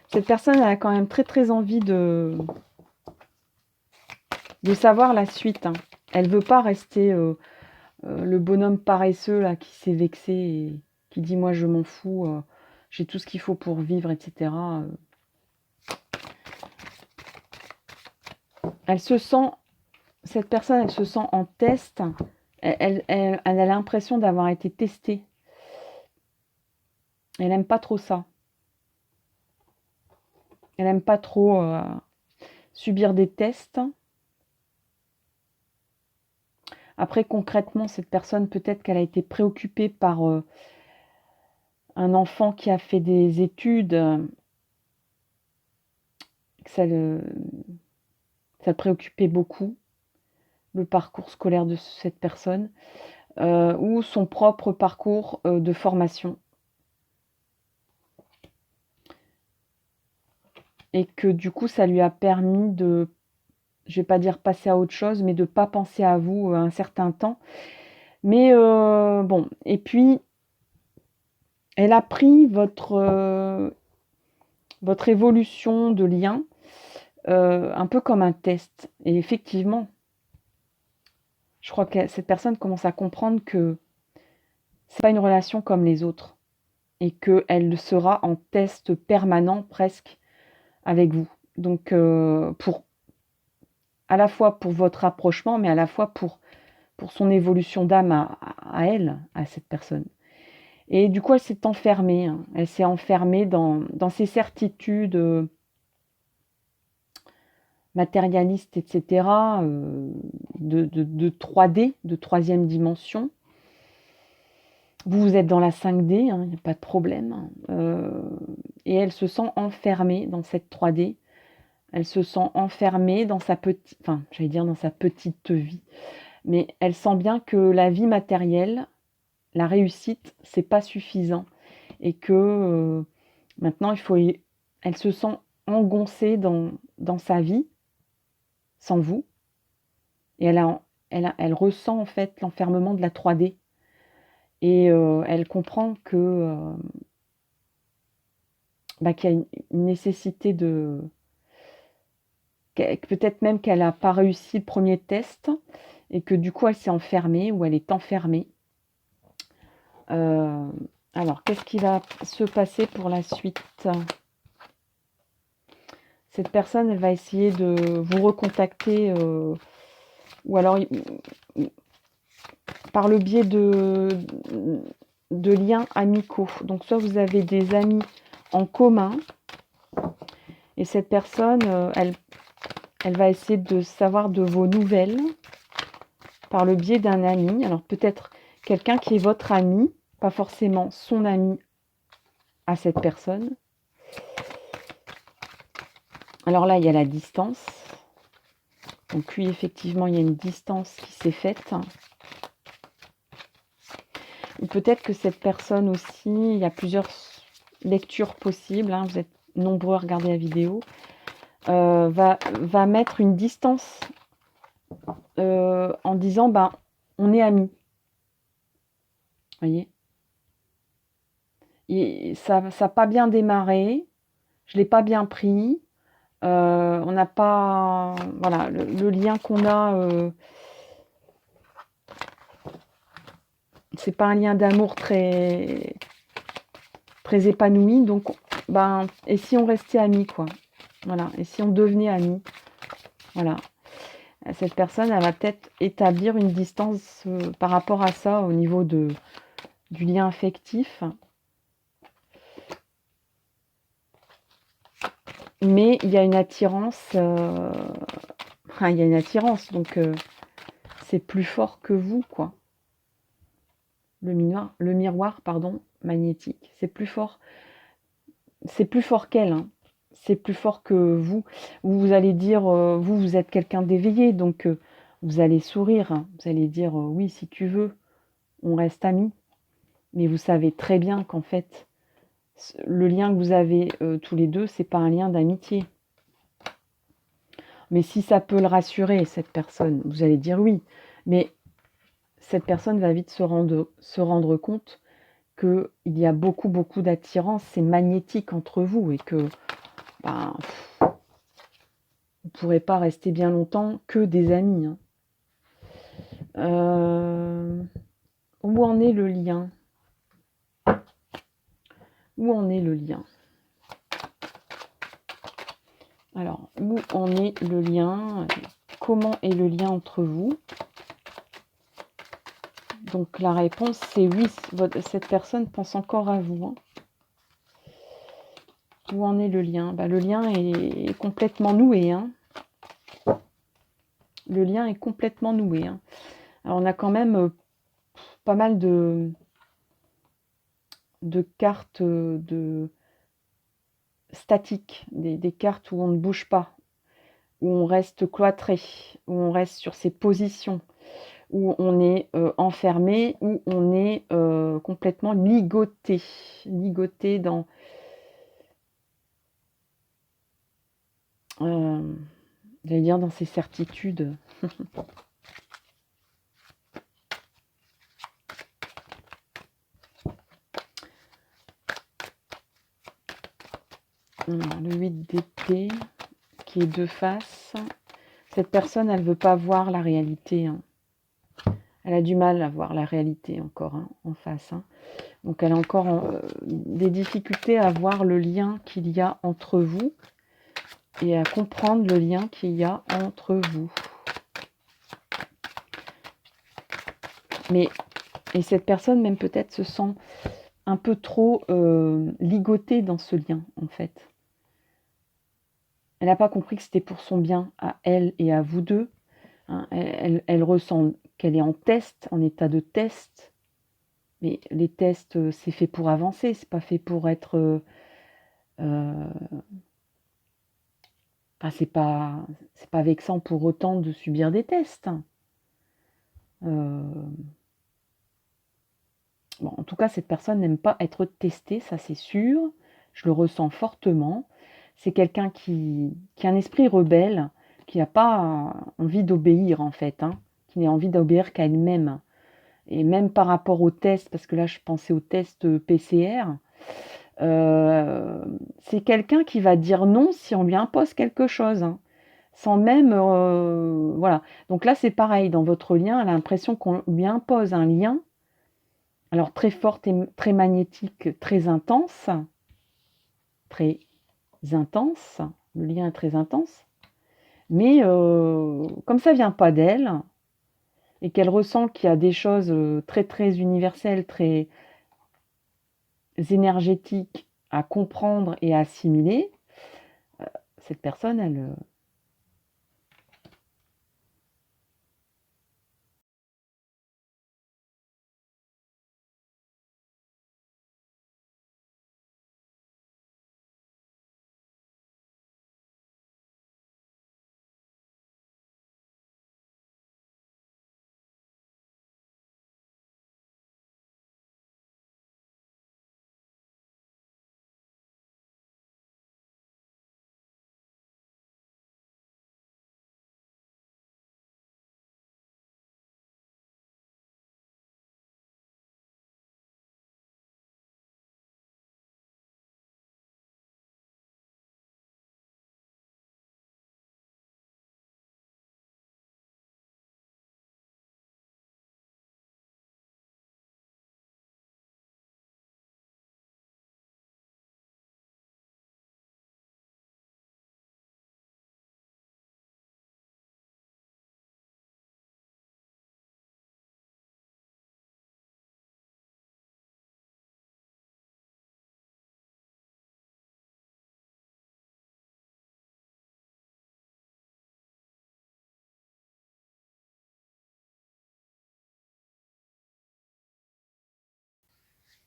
cette personne, elle a quand même très, très envie de savoir la suite, hein. Elle veut pas rester, le bonhomme paresseux là qui s'est vexé et qui dit: «Moi je m'en fous, j'ai tout ce qu'il faut pour vivre» et cetera, Elle se sent cette personne, elle se sent en test. Elle a l'impression d'avoir été testée. Elle aime pas trop ça. Elle aime pas trop, subir des tests. Après concrètement, cette personne, peut-être qu'elle a été préoccupée par, un enfant qui a fait des études, que ça le Ça le préoccupait beaucoup, le parcours scolaire de cette personne, ou son propre parcours, de formation. Et que du coup, ça lui a permis de, je vais pas dire passer à autre chose, mais de pas penser à vous, un certain temps. Mais, bon et puis elle a pris votre évolution de lien, un peu comme un test et effectivement, je crois que cette personne commence à comprendre que c'est pas une relation comme les autres et qu'elle sera en test permanent presque avec vous. Donc, pour à la fois pour votre rapprochement, mais à la fois pour son évolution d'âme à elle, à cette personne. Et du coup, elle s'est enfermée, hein. Elle s'est enfermée dans ses certitudes, matérialistes et cetera, de 3D, de troisième dimension. Vous êtes dans la 5D, hein, il n'y a pas de problème, et elle se sent enfermée dans cette 3D. Elle se sent enfermée dans sa petite, enfin, j'allais dire dans sa petite vie, mais elle sent bien que la vie matérielle, la réussite, c'est pas suffisant et que, maintenant il faut elle se sent engoncée dans sa vie, sans vous et elle ressent en fait l'enfermement de la 3D et elle comprend que, bah, qu'il y a une nécessité de que peut-être même qu'elle a pas réussi le premier test et que du coup elle s'est enfermée ou elle est enfermée. Heu, alors qu'est-ce qui va se passer pour la suite? Cette personne, elle va essayer de vous recontacter, ou alors par le biais de liens amicaux. Donc soit vous avez des amis en commun et cette personne, elle va essayer de savoir de vos nouvelles par le biais d'un ami. Alors peut-être quelqu'un qui est votre ami, pas forcément son ami à cette personne. Alors là, il y a la distance. Donc oui, effectivement, il y a une distance qui s'est faite. Ou peut-être que cette personne aussi, il y a plusieurs lectures possibles, hein, vous êtes nombreux à regarder la vidéo, va mettre une distance, en disant: «Ben, on est amis». Voyez? Et ça a pas bien démarré, je l'ai pas bien pris, on n'a pas voilà, le lien qu'on a, c'est pas un lien d'amour très épanoui, donc ben, et si on restait amis, quoi? Voilà, et si on devenait amis? Voilà. Cette personne, elle va peut-être établir une distance, par rapport à ça, au niveau du lien affectif. Mais il y a une attirance, enfin, il y a une attirance, donc c'est plus fort que vous, quoi. Le miroir, pardon, magnétique, c'est plus fort qu'elle, hein. C'est plus fort que vous. Vous allez dire, vous êtes quelqu'un d'éveillé, donc vous allez sourire, hein. Vous allez dire: «Oui, si tu veux, on reste amis». Mais vous savez très bien qu'en fait, le lien que vous avez, tous les 2, c'est pas un lien d'amitié. Mais si ça peut le rassurer, cette personne, vous allez dire oui. Mais cette personne va vite se rendre compte qu'il y a beaucoup, beaucoup d'attirance, c'est magnétique entre vous et que, ben, vous ne pourrez pas rester bien longtemps que des amis, hein. Où en est le lien? Où en est le lien? Alors, où en est le lien? Comment est le lien entre vous? Donc la réponse c'est oui, cette personne pense encore à vous, hein. Où en est le lien? Bah, le lien est complètement noué, hein. Le lien est complètement noué, hein. Alors on a quand même, pas mal de cartes, de statiques, des cartes où on ne bouge pas. où on reste cloîtré, où on reste sur ses positions, où on est, enfermé, où on est, complètement ligoté. Ligoté dans, j'allais dire dans ses certitudes. Alors le 8 d'épée qui est de face. Cette personne, elle veut pas voir la réalité, hein. Elle a du mal à voir la réalité encore, hein, en face, hein. Donc elle a encore, des difficultés à voir le lien qu'il y a entre vous et à comprendre le lien qu'il y a entre vous. Et cette personne même peut-être se sent un peu trop, ligotée dans ce lien, en fait. Elle n'a pas compris que c'était pour son bien à elle et à vous deux, hein. Elle ressent qu'elle est en test, en état de test, mais les tests, c'est fait pour avancer, c'est pas fait pour être, enfin, c'est pas vexant pour autant de subir des tests. Bon, en tout cas, cette personne n'aime pas être testée, ça c'est sûr. Je le ressens fortement. C'est quelqu'un qui a un esprit rebelle, qui n'a pas envie d'obéir en fait, hein, qui n'a envie d'obéir qu'à elle-même. Et même par rapport aux tests, parce que là je pensais aux tests PCR, c'est quelqu'un qui va dire non si on lui impose quelque chose, hein, sans même, voilà. Donc là c'est pareil, dans votre lien, elle a l'impression qu'on lui impose un lien, alors très forte et très magnétique, très intense, très intense, le lien est très intense, mais comme ça vient pas d'elle et qu'elle ressent qu'il y a des choses, très, très universelles, très énergétiques à comprendre et à assimiler, cette personne, elle,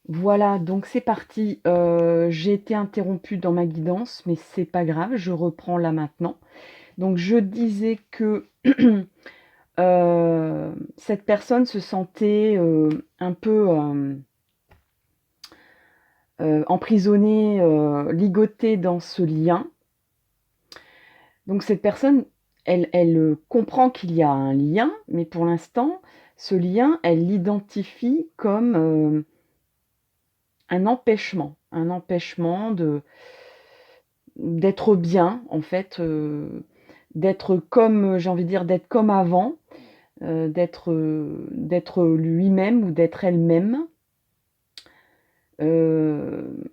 voilà, donc c'est parti. J'ai été interrompue dans ma guidance, mais c'est pas grave, je reprends là maintenant. Donc je disais que cette personne se sentait, un peu, emprisonnée, ligotée dans ce lien. Donc cette personne, elle, comprend qu'il y a un lien, mais pour l'instant, ce lien, elle l'identifie comme, un empêchement de d'être bien en fait, d'être comme, j'ai envie de dire, d'être comme avant, d'être lui-même ou d'être elle-même. Heu,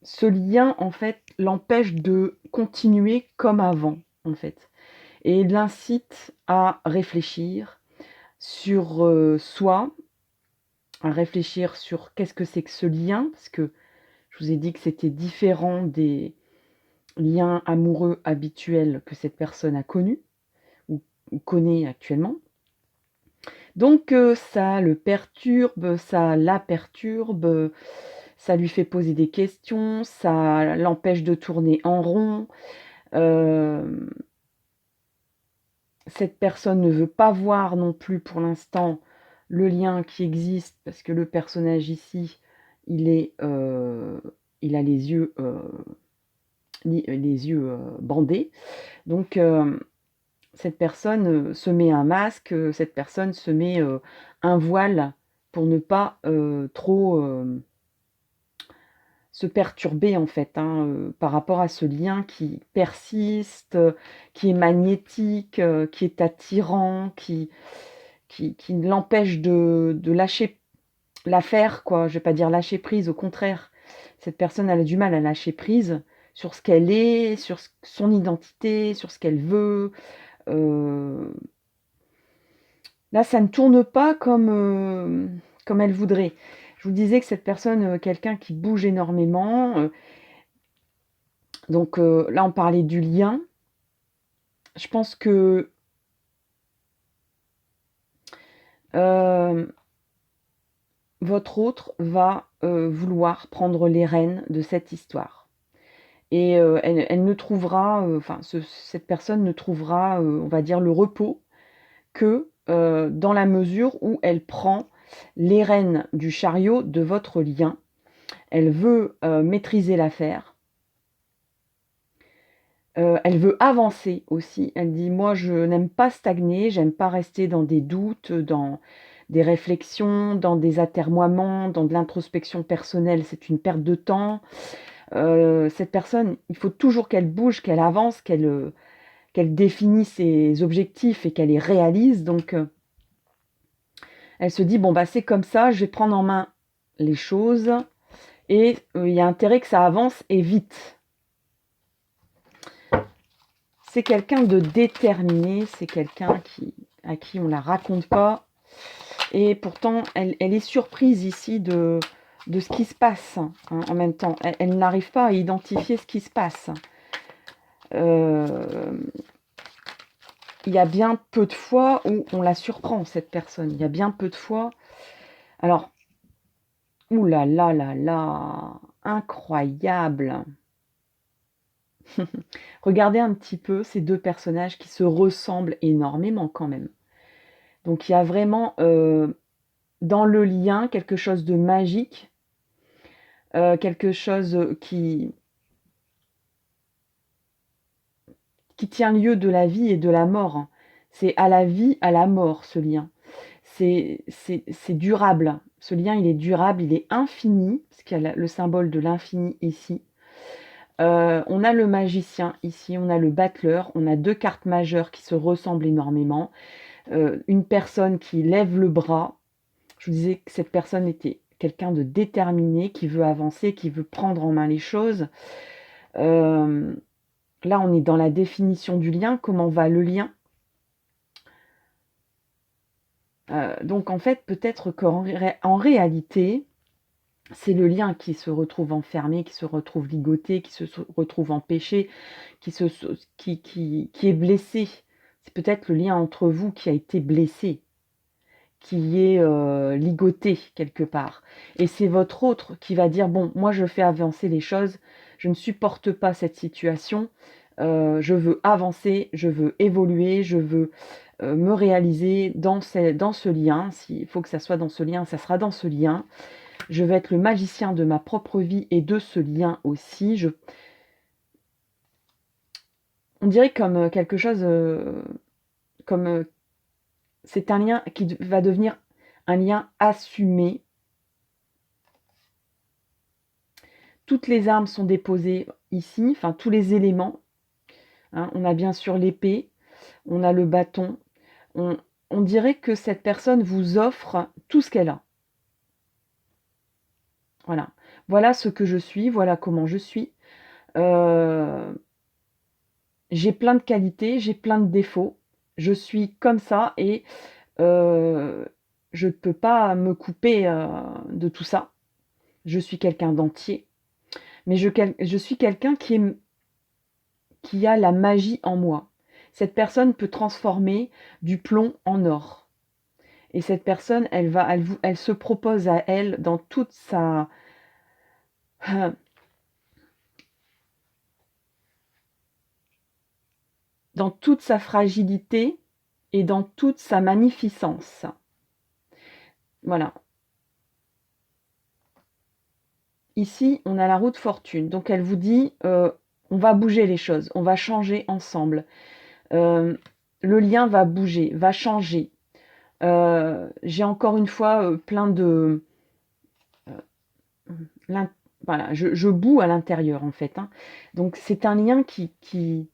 Ce lien en fait l'empêche de continuer comme avant, en fait, et l'incite à réfléchir sur, soi, à réfléchir sur qu'est-ce que c'est que ce lien? Parce que je vous ai dit que c'était différent des liens amoureux habituels que cette personne a connus ou connaît actuellement. Donc ça le perturbe, ça la perturbe, ça lui fait poser des questions, ça l'empêche de tourner en rond, Cette personne ne veut pas voir non plus pour l'instant le lien qui existe parce que le personnage ici, il a les yeux bandés. Donc cette personne se met un masque, cette personne se met un voile pour ne pas trop se perturber en fait, hein, par rapport à ce lien qui persiste, qui est magnétique, qui est attirant, qui l'empêche de lâcher l'affaire quoi. Je vais pas dire lâcher prise, au contraire. Cette personne, elle a du mal à lâcher prise sur ce qu'elle est, sur son identité, sur ce qu'elle veut. Heu, Là, ça ne tourne pas comme elle voudrait. Je vous disais que cette personne, quelqu'un qui bouge énormément, donc là, on parlait du lien. Je pense que, hem, votre autre va, vouloir prendre les rênes de cette histoire et elle ne trouvera, enfin cette personne ne trouvera, on va dire le repos que, dans la mesure où elle prend les rênes du chariot de votre lien. Elle veut, maîtriser l'affaire. Elle veut avancer aussi. Elle dit: «Moi, je n'aime pas stagner, j'aime pas rester dans des doutes, dans des réflexions, dans des atermoiements, dans de l'introspection personnelle, c'est une perte de temps». Cette personne, il faut toujours qu'elle bouge, qu'elle avance, qu'elle définisse ses objectifs et qu'elle les réalise. Donc, elle se dit: «Bon, bah, c'est comme ça, je vais prendre en main les choses et il y a intérêt que ça avance et vite». C'est quelqu'un de déterminé, c'est quelqu'un à qui on la raconte pas et pourtant elle est surprise ici de ce qui se passe, hein, en même temps. Elle n'arrive pas à identifier ce qui se passe. Heu, il y a bien peu de fois où on la surprend cette personne. Il y a bien peu de fois alors, ouh là là là là, incroyable! Regardez un petit peu ces 2 personnages qui se ressemblent énormément quand même. Donc il y a vraiment, dans le lien, quelque chose de magique, quelque chose, qui tient lieu de la vie et de la mort, hein. C'est à la vie, à la mort, ce lien. C'est durable. Ce lien, il est durable, il est infini, parce qu'il y a le symbole de l'infini ici. On a le magicien ici, on a le battleur, on a 2 cartes majeures qui se ressemblent énormément. Une personne qui lève le bras. Je vous disais que cette personne était quelqu'un de déterminé, qui veut avancer, qui veut prendre en main les choses. Hem, Là, on est dans la définition du lien. Comment va le lien? Donc en fait, peut-être en réalité, c'est le lien qui se retrouve enfermé, qui se retrouve ligoté, qui se retrouve empêché, qui est blessé. C'est peut-être le lien entre vous qui a été blessé, qui est, ligoté quelque part et c'est votre autre qui va dire: «Bon, moi je fais avancer les choses, je ne supporte pas cette situation, je veux avancer, je veux évoluer, je veux, me réaliser dans ce lien. S'il faut que ça soit dans ce lien, ça sera dans ce lien. Je veux être le magicien de ma propre vie et de ce lien aussi». On dirait comme, quelque chose, comme, c'est un lien qui va devenir un lien assumé. Toutes les armes sont déposées ici, enfin tous les éléments, hein. On a bien sûr l'épée, on a le bâton. On on dirait que cette personne vous offre tout ce qu'elle a. Voilà. Voilà ce que je suis, voilà comment je suis. Heu, j'ai plein de qualités, j'ai plein de défauts. Je suis comme ça et heu, je ne peux pas me couper, de tout ça. Je suis quelqu'un d'entier, mais je suis quelqu'un qui a la magie en moi. Cette personne peut transformer du plomb en or et cette personne, elle se propose à elle dans toute sa dans toute sa fragilité et dans toute sa magnificence. Voilà. Ici, on a la roue de fortune. Donc elle vous dit, on va bouger les choses, on va changer ensemble. Le lien va bouger, va changer. J'ai encore une fois plein de... voilà, je boue à l'intérieur en fait. Hein. Donc c'est un lien qui...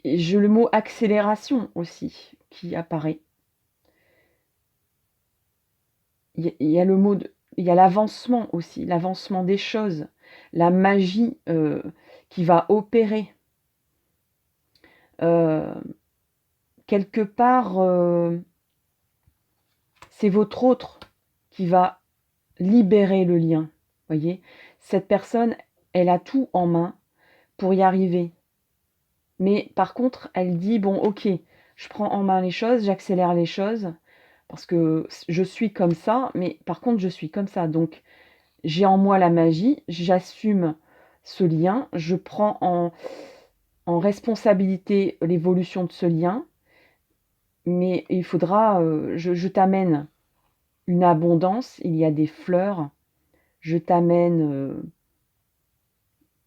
Et j'ai le mot accélération aussi qui apparaît. Il y a le mot il y a l'avancement aussi, l'avancement des choses, la magie qui va opérer. Quelque part, c'est votre autre qui va libérer le lien. Voyez, cette personne, elle a tout en main pour y arriver. Mais par contre, elle dit, bon, ok, je prends en main les choses, j'accélère les choses, parce que je suis comme ça, mais par contre, je suis comme ça. Donc, j'ai en moi la magie, j'assume ce lien, je prends en responsabilité l'évolution de ce lien, mais il faudra, je t'amène une abondance, il y a des fleurs, je t'amène,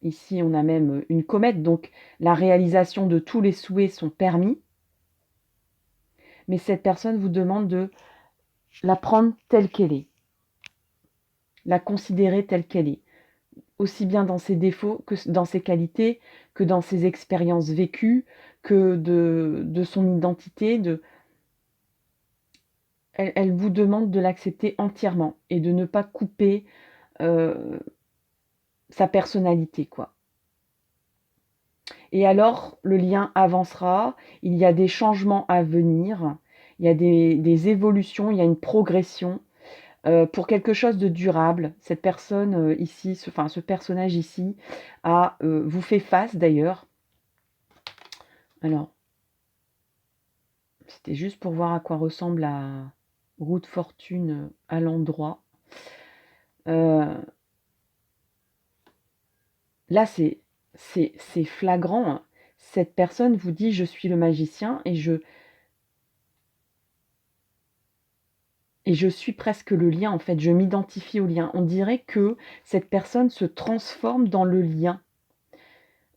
ici on a même une comète, donc la réalisation de tous les souhaits sont permis, mais cette personne vous demande de la prendre telle qu'elle est, la considérer telle qu'elle est, aussi bien dans ses défauts que dans ses qualités, que dans ses expériences vécues, que de son identité, elle vous demande de l'accepter entièrement et de ne pas couper sa personnalité, quoi. Et alors, le lien avancera, il y a des changements à venir, il y a des évolutions, il y a une progression pour quelque chose de durable. Cette personne ici, ce personnage ici, vous fait face d'ailleurs. Alors, c'était juste pour voir à quoi ressemble la roue de fortune à l'endroit. Là, c'est flagrant. Hein. Cette personne vous dit: «Je suis le magicien et je suis presque le lien, en fait, je m'identifie au lien». On dirait que cette personne se transforme dans le lien,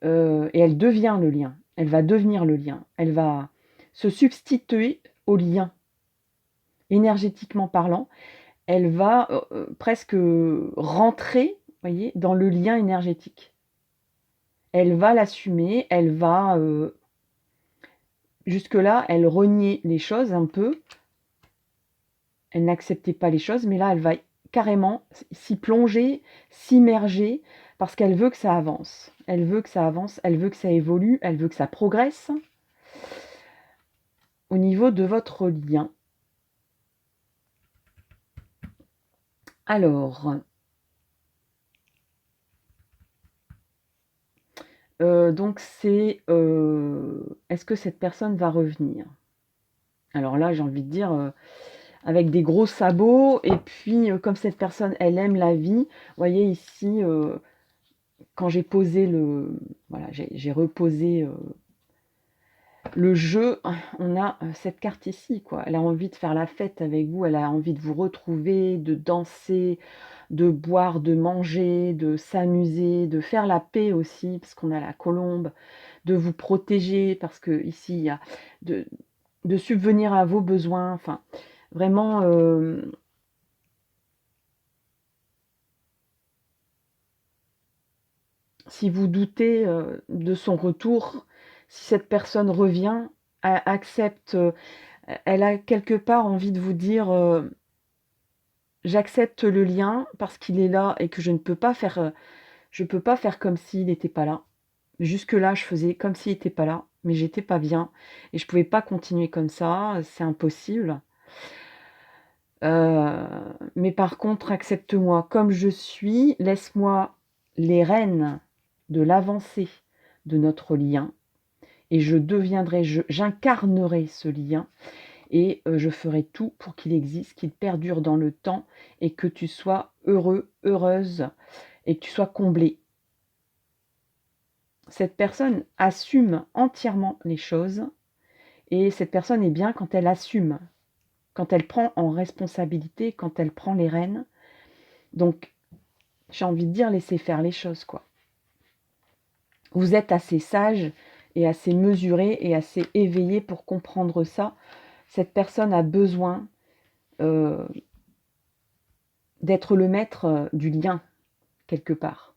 et elle devient le lien. Elle va devenir le lien. Elle va se substituer au lien. Énergétiquement parlant, elle va, presque, rentrer, voyez, dans le lien énergétique. Elle va l'assumer, elle va, jusque-là, elle reniait les choses un peu, elle n'acceptait pas les choses, mais là, elle va carrément s'y plonger, s'immerger, parce qu'elle veut que ça avance. Elle veut que ça avance, elle veut que ça évolue, elle veut que ça progresse au niveau de votre lien. Alors, donc c'est, est-ce que cette personne va revenir? Alors là, j'ai envie de dire, avec des gros sabots et puis, comme cette personne, elle aime la vie, vous voyez ici, quand j'ai posé voilà, j'ai reposé, le jeu, on a, cette carte ici, quoi. Elle a envie de faire la fête avec vous, elle a envie de vous retrouver, de danser, de boire, de manger, de s'amuser, de faire la paix aussi, parce qu'on a la colombe, de vous protéger parce qu'ici il y a de subvenir à vos besoins, enfin vraiment, si vous doutez, de son retour, si cette personne revient, accepte, elle a quelque part envie de vous dire, «J'accepte le lien parce qu'il est là et que je peux pas faire comme s'il n'était pas là. Jusque-là, je faisais comme s'il était pas là, mais j'étais pas bien et je pouvais pas continuer comme ça, c'est impossible. Mais par contre, accepte-moi comme je suis, laisse-moi les rênes de l'avancée de notre lien et j'incarnerai ce lien et je ferai tout pour qu'il existe, qu'il perdure dans le temps et que tu sois heureux, heureuse et que tu sois comblé. cette personne assume entièrement les choses et cette personne est bien quand elle assume, quand elle prend en responsabilité, quand elle prend les rênes. Donc, j'ai envie de dire, laissez faire les choses, quoi. Vous êtes assez sage et assez mesuré et assez éveillé pour comprendre ça. Cette personne a besoin d'être le maître du lien, quelque part.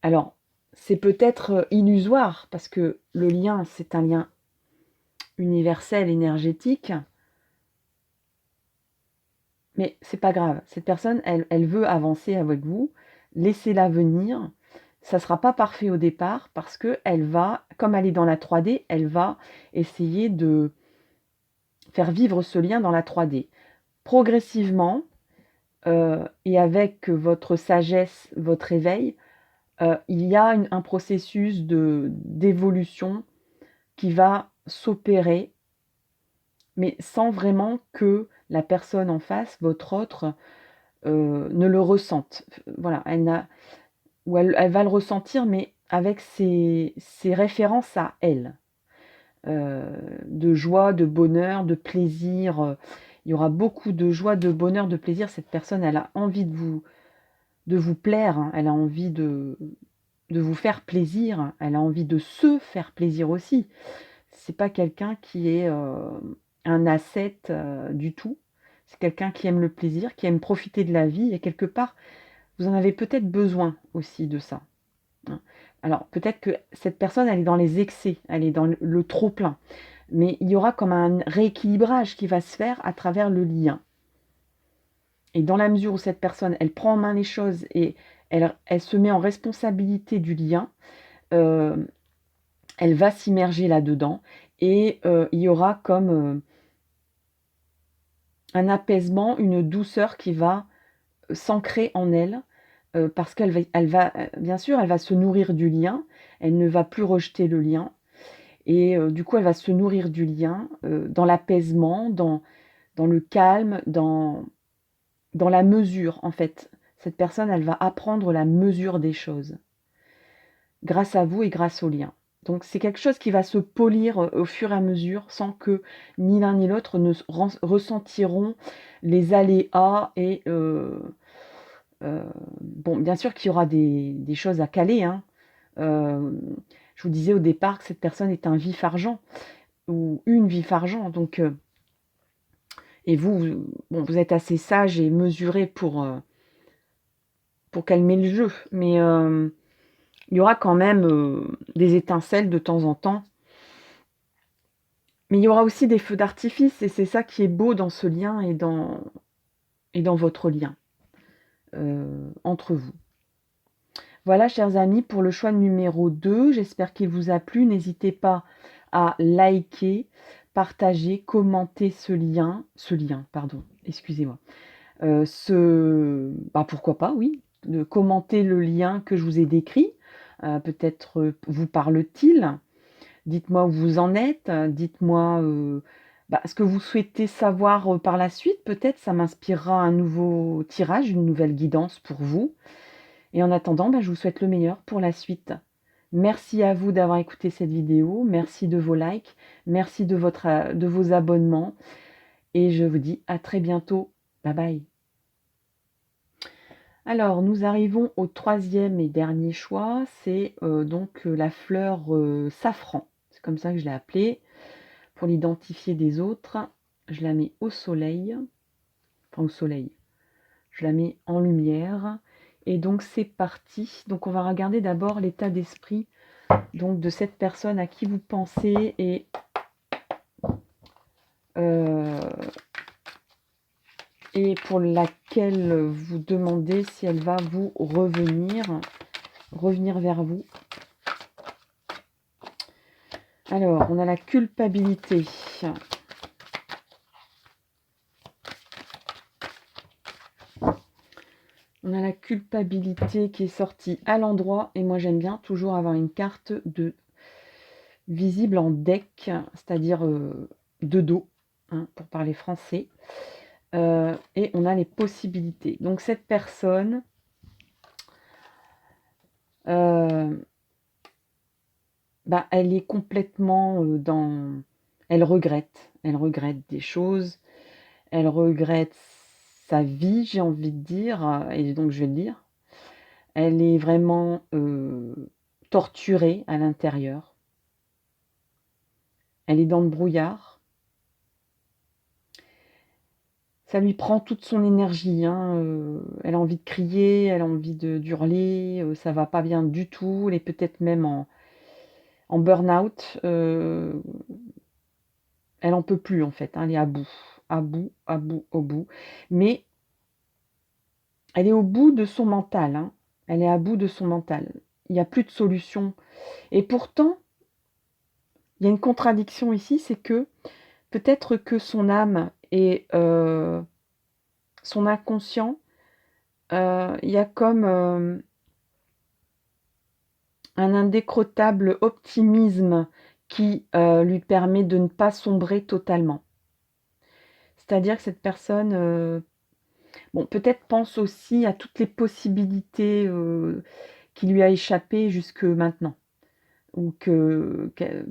Alors, c'est peut-être illusoire, parce que le lien, c'est un lien universel, énergétique, mais c'est pas grave. Cette personne, elle veut avancer avec vous, laissez-la venir. Ça sera pas parfait au départ, parce que elle va, comme elle est dans la 3D, elle va essayer de faire vivre ce lien dans la 3D. Progressivement, et avec votre sagesse, votre éveil, il y a un processus d'évolution qui va s'opérer, mais sans vraiment que la personne en face, votre autre, ne le ressente. Voilà, elle va le ressentir, mais avec ses références à elle, de joie, de bonheur, de plaisir. Il y aura beaucoup de joie, de bonheur, de plaisir. Cette personne, elle a envie de vous plaire, hein. Elle a envie de vous faire plaisir, elle a envie de se faire plaisir aussi. C'est pas quelqu'un qui est un asset du tout. C'est quelqu'un qui aime le plaisir, qui aime profiter de la vie et quelque part, vous en avez peut-être besoin aussi de ça, hein. Alors peut-être que cette personne, elle est dans les excès, elle est dans le trop plein, mais il y aura comme un rééquilibrage qui va se faire à travers le lien. Et dans la mesure où cette personne, elle prend en main les choses et elle se met en responsabilité du lien, elle va s'immerger là-dedans et il y aura comme un apaisement, une douceur qui va s'ancrer en elle, parce qu'elle va, bien sûr, elle va se nourrir du lien, elle ne va plus rejeter le lien et du coup, elle va se nourrir du lien, dans l'apaisement, dans le calme, dans la mesure, en fait. Cette personne, elle va apprendre la mesure des choses, grâce à vous et grâce au lien. Donc c'est quelque chose qui va se polir au fur et à mesure sans que ni l'un ni l'autre ne ressentiront les aléas et bon, bien sûr qu'il y aura des choses à caler, hein. Je vous disais au départ que cette personne est un vif-argent ou une vif-argent, donc et bon, vous êtes assez sage et mesuré pour calmer le jeu, mais il y aura quand même des étincelles de temps en temps. Mais il y aura aussi des feux d'artifice et c'est ça qui est beau dans ce lien et dans votre lien entre vous. Voilà, chers amis, pour le choix numéro 2. J'espère qu'il vous a plu. N'hésitez pas à liker, partager, commenter ce lien, pardon, excusez-moi. Pourquoi pas, oui, de commenter le lien que je vous ai décrit. Peut-être vous parle-t-il. Dites-moi où vous en êtes, dites-moi ce que vous souhaitez savoir par la suite. Peut-être ça m'inspirera un nouveau tirage, une nouvelle guidance pour vous. Et en attendant, je vous souhaite le meilleur pour la suite. Merci à vous d'avoir écouté cette vidéo. Merci de vos likes. Merci de vos abonnements. Et je vous dis à très bientôt. Bye bye. Alors, nous arrivons au troisième et dernier choix. C'est donc la fleur safran. C'est comme ça que je l'ai appelée. Pour l'identifier des autres, je la mets au soleil. Enfin, au soleil. Je la mets en lumière. Et donc, c'est parti. Donc, on va regarder d'abord l'état d'esprit donc de cette personne à qui vous pensez et pour laquelle vous demandez si elle va vous revenir vers vous. Alors, on a la culpabilité. On a la culpabilité qui est sortie à l'endroit. Et moi, j'aime bien toujours avoir une carte visible en deck, c'est-à-dire de dos, hein, pour parler français. Et on a les possibilités. Donc, cette personne... bah, elle est complètement, dans elle regrette des choses, elle regrette sa vie, j'ai envie de dire, et donc je vais le dire. Elle est vraiment, torturée à l'intérieur. Elle est dans le brouillard. Ça lui prend toute son énergie, hein, elle a envie de crier, elle a envie de d'hurler, ça va pas bien du tout. Elle est peut-être même en burn-out, elle en peut plus en fait, hein, elle est à bout, à bout, à bout, au bout. Mais elle est au bout de son mental, hein, elle est à bout de son mental. Il y a plus de solution et pourtant, il y a une contradiction ici, c'est que peut-être que son âme et son inconscient, il y a comme, un indécrottable optimisme qui, lui permet de ne pas sombrer totalement. C'est-à-dire que cette personne, bon, peut-être pense aussi à toutes les possibilités, qui lui a échappé jusque maintenant ou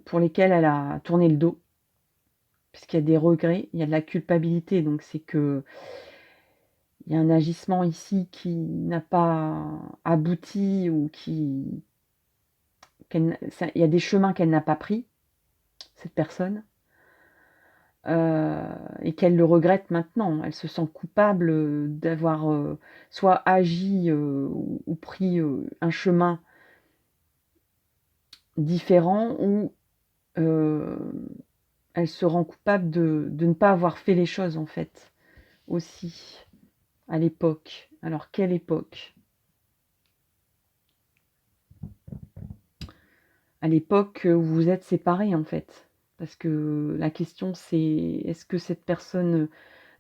pour lesquelles elle a tourné le dos. Puisqu'il y a des regrets, il y a de la culpabilité, donc c'est qu'il y a un agissement ici qui n'a pas abouti ou il y a des chemins qu'elle n'a pas pris, cette personne, et qu'elle le regrette maintenant. Elle se sent coupable, d'avoir, soit agi, ou pris, un chemin différent ou, heu, elle se rend coupable de ne pas avoir fait les choses, en fait, aussi, à l'époque. Alors quelle époque? À l'époque, où vous vous êtes séparés, en fait. Parce que la question c'est: est-ce que cette personne,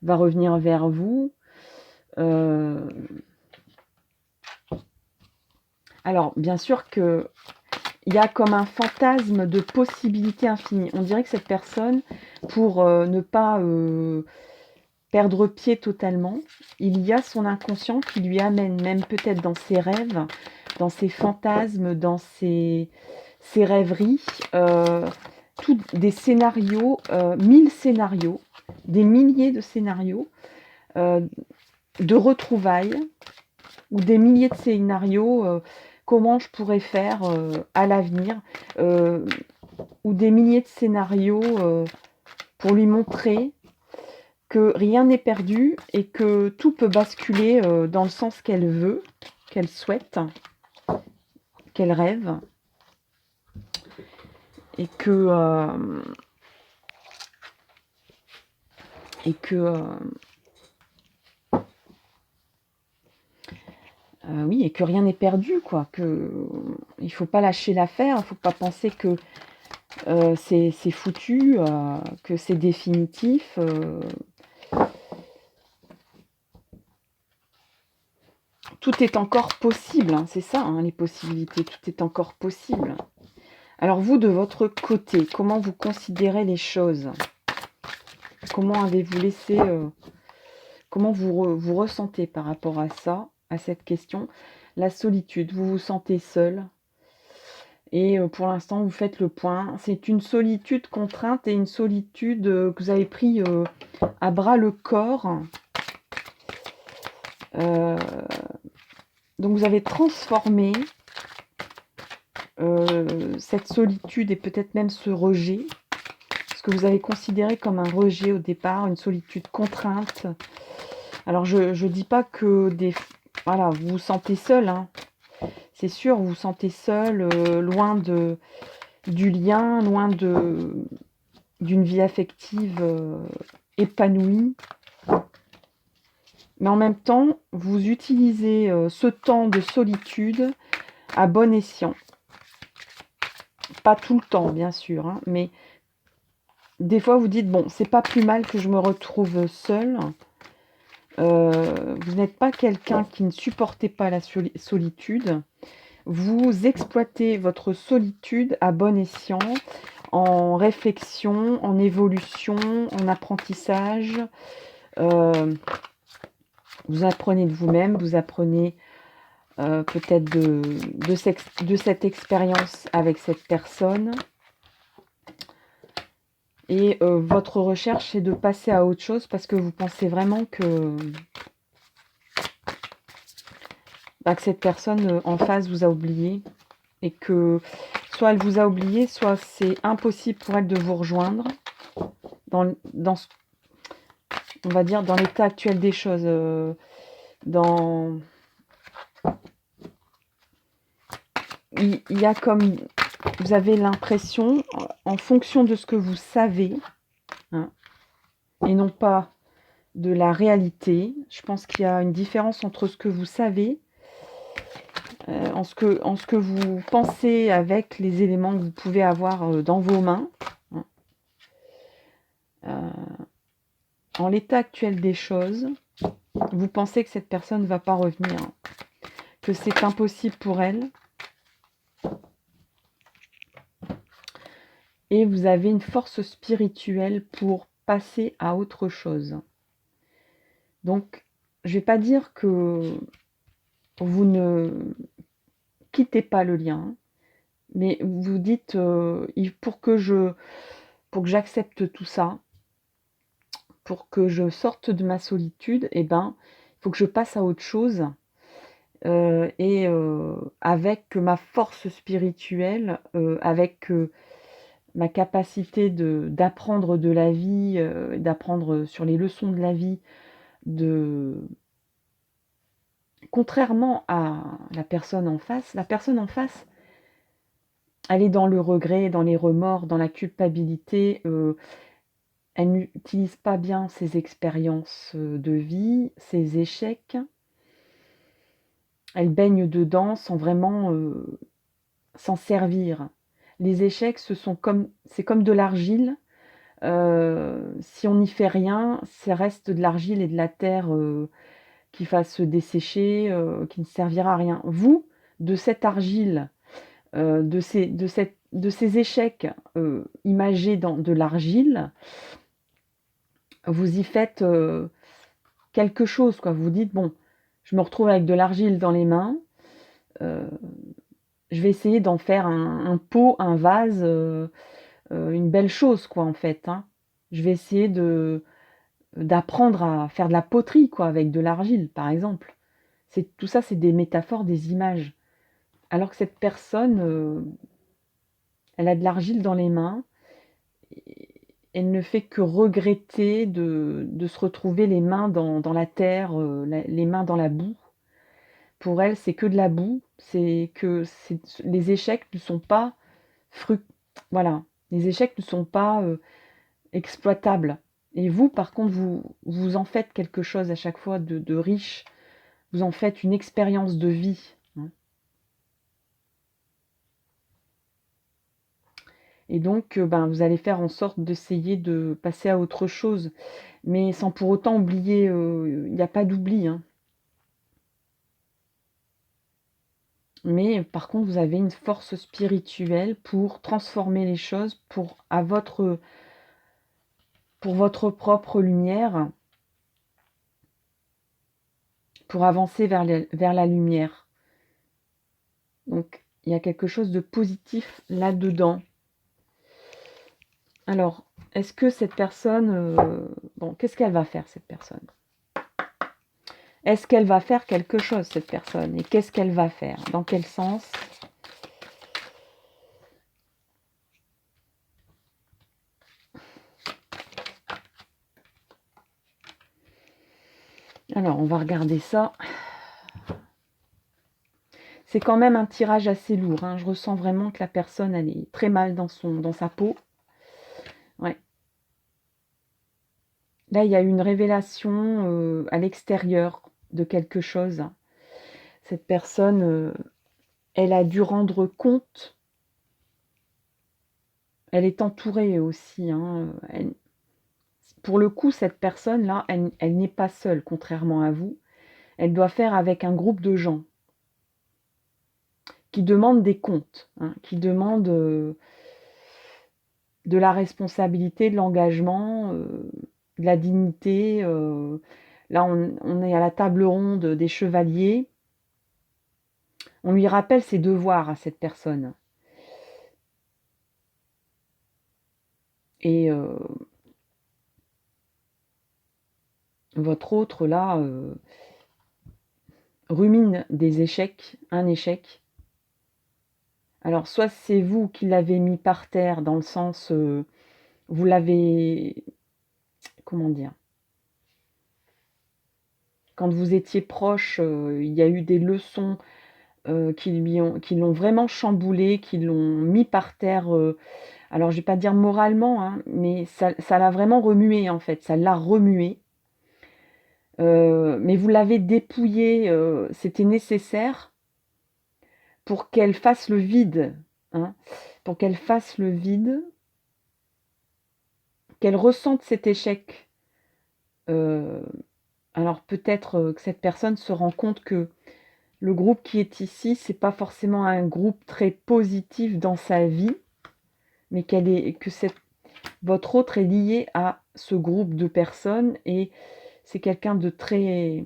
va revenir vers vous? Heu, alors bien sûr qu'il y a comme un fantasme de possibilités infinies. On dirait que cette personne, pour, ne pas, perdre pied totalement, il y a son inconscient qui lui amène même peut-être dans ses rêves, dans ses fantasmes, dans ses rêveries, tout des scénarios, 1000 scénarios, des milliers de scénarios, heu, de retrouvailles ou des milliers de scénarios, comment je pourrais faire, à l'avenir, heu, ou des milliers de scénarios, pour lui montrer que rien n'est perdu et que tout peut basculer, dans le sens qu'elle veut, qu'elle souhaite, qu'elle rêve et que, et que, oui et que rien n'est perdu quoi, qu'il faut pas lâcher l'affaire, il faut pas penser que, c'est foutu, que c'est définitif, tout est encore possible, hein, c'est ça, hein, les possibilités, tout est encore possible. Alors vous, de votre côté, comment vous considérez les choses? Comment avez-vous laissé, comment vous ressentez par rapport à ça, à cette question? La solitude, vous vous sentez seul et pour l'instant, vous faites le point. C'est une solitude contrainte et une solitude, que vous avez pris, à bras le corps. Heu, donc vous avez transformé, cette solitude et peut-être même ce rejet, ce que vous avez considéré comme un rejet au départ, une solitude contrainte. Alors je dis pas que voilà, vous vous sentez seul, hein. C'est sûr, vous vous sentez seul, loin du lien, loin d'une vie affective, épanouie. Mais en même temps, vous utilisez, ce temps de solitude à bon escient. Pas tout le temps, bien sûr, hein, mais des fois vous dites: «Bon, c'est pas plus mal que je me retrouve seule». Vous n'êtes pas quelqu'un qui ne supportait pas la solitude. Vous exploitez votre solitude à bon escient, en réflexion, en évolution, en apprentissage. Heu, vous apprenez de vous-même, vous apprenez, peut-être de cette expérience avec cette personne. Et votre recherche, c'est de passer à autre chose parce que vous pensez vraiment que cette personne en face vous a oublié et que soit elle vous a oublié, soit c'est impossible pour elle de vous rejoindre dans on va dire, dans l'état actuel des choses. Il y a comme... Vous avez l'impression, en fonction de ce que vous savez, hein, et non pas de la réalité, je pense qu'il y a une différence entre ce que vous savez, en ce que vous pensez avec les éléments que vous pouvez avoir dans vos mains. Hein. En l'état actuel des choses, vous pensez que cette personne ne va pas revenir, hein, que c'est impossible pour elle. Et vous avez une force spirituelle pour passer à autre chose. Donc, je ne vais pas dire que vous ne quittez pas le lien, mais vous dites pour que j'accepte tout ça, pour que je sorte de ma solitude, il faut que je passe à autre chose. Et avec ma force spirituelle, avec ma capacité d'apprendre de la vie, d'apprendre sur les leçons de la vie, contrairement à la personne en face, elle est dans le regret, dans les remords, dans la culpabilité. Elle n'utilise pas bien ses expériences de vie, ses échecs. Elle baigne dedans sans vraiment s'en servir. Les échecs, c'est comme de l'argile. Si on n'y fait rien, ça reste de l'argile et de la terre qui va se dessécher, qui ne servira à rien. Vous, de cette argile, de ces échecs imagés dans de l'argile, vous y faites quelque chose, quoi. Vous dites, bon, je me retrouve avec de l'argile dans les mains, je vais essayer d'en faire un pot, un vase, une belle chose, quoi, en fait. Hein. Je vais essayer d'apprendre à faire de la poterie, quoi, avec de l'argile, par exemple. Tout ça, c'est des métaphores, des images. Alors que cette personne, elle a de l'argile dans les mains, elle ne fait que regretter de se retrouver les mains dans la terre, les mains dans la boue. Pour elle, c'est que de la boue, les échecs ne sont pas voilà, les échecs ne sont pas exploitables. Et vous, par contre, vous en faites quelque chose à chaque fois de riche, vous en faites une expérience de vie. Hein. Et donc, vous allez faire en sorte d'essayer de passer à autre chose, mais sans pour autant oublier, il n'y a pas d'oubli. Hein. Mais par contre, vous avez une force spirituelle pour transformer les choses, pour votre propre lumière, pour avancer vers la lumière. Donc, il y a quelque chose de positif là-dedans. Alors, est-ce que cette personne... qu'est-ce qu'elle va faire, cette personne? Est-ce qu'elle va faire quelque chose, cette personne? Et qu'est-ce qu'elle va faire? Dans quel sens? Alors, on va regarder ça. C'est quand même un tirage assez lourd. Hein. Je ressens vraiment que la personne, elle est très mal dans sa peau. Ouais. Là, il y a une révélation à l'extérieur de quelque chose. Cette personne, elle a dû rendre compte. Elle est entourée aussi. Hein. Pour le coup, cette personne-là, elle n'est pas seule, contrairement à vous. Elle doit faire avec un groupe de gens qui demandent des comptes, hein, qui demandent de la responsabilité, de l'engagement, de la dignité. Là, on est à la table ronde des chevaliers. On lui rappelle ses devoirs à cette personne. Et votre autre là, rumine des échecs, un échec. Alors soit c'est vous qui l'avez mis par terre dans le sens, vous l'avez comment dire? Quand vous étiez proches, il y a eu des leçons, qui l'ont vraiment chamboulé, qui l'ont mis par terre, alors je vais pas dire moralement, hein, mais ça l'a vraiment remué en fait, ça l'a remué. Mais vous l'avez dépouillée, c'était nécessaire pour qu'elle fasse le vide, hein, pour qu'elle fasse le vide, qu'elle ressente cet échec. Heu, alors peut-être, que cette personne se rend compte que le groupe qui est ici, c'est pas forcément un groupe très positif dans sa vie, mais que votre autre est lié à ce groupe de personnes et c'est quelqu'un de très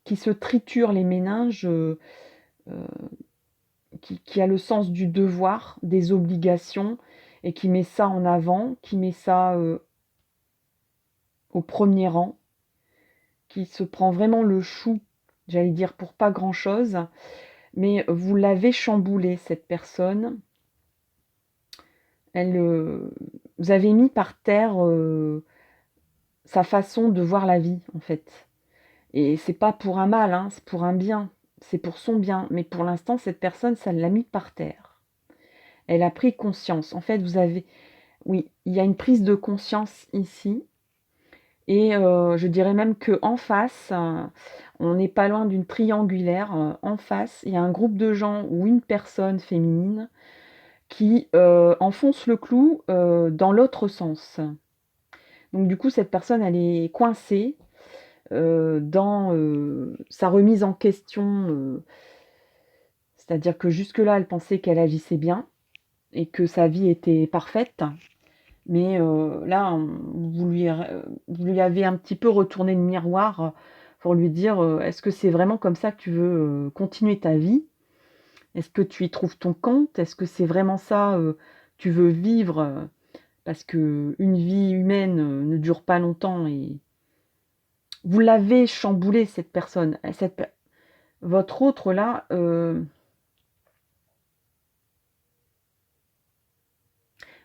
qui se triture les méninges, heu, qui a le sens du devoir, des obligations et qui met ça en avant, qui met ça, au premier rang, qui se prend vraiment le chou, j'allais dire pour pas grand-chose, mais vous l'avez chamboulée cette personne. Elle, vous avez mis par terre, sa façon de voir la vie, en fait. Et c'est pas pour un mal, hein, c'est pour un bien, c'est pour son bien. Mais pour l'instant, cette personne, ça l'a mis par terre. Elle a pris conscience. En fait, vous avez oui, il y a une prise de conscience ici et je dirais même qu'en face, on n'est pas loin d'une triangulaire, en face, il y a un groupe de gens ou une personne féminine qui, enfonce le clou, dans l'autre sens. Donc du coup, cette personne, elle est coincée, dans, sa remise en question, c'est-à-dire que jusque-là, elle pensait qu'elle agissait bien et que sa vie était parfaite. Mais, là, vous lui avez un petit peu retourné le miroir, pour lui dire, «Est-ce que c'est vraiment comme ça que tu veux, continuer ta vie? Est-ce que tu y trouves ton compte? Est-ce que c'est vraiment ça, tu veux vivre?» Parce qu'une vie humaine, ne dure pas longtemps et vous l'avez chamboulée cette personne. Cette pe Votre autre là,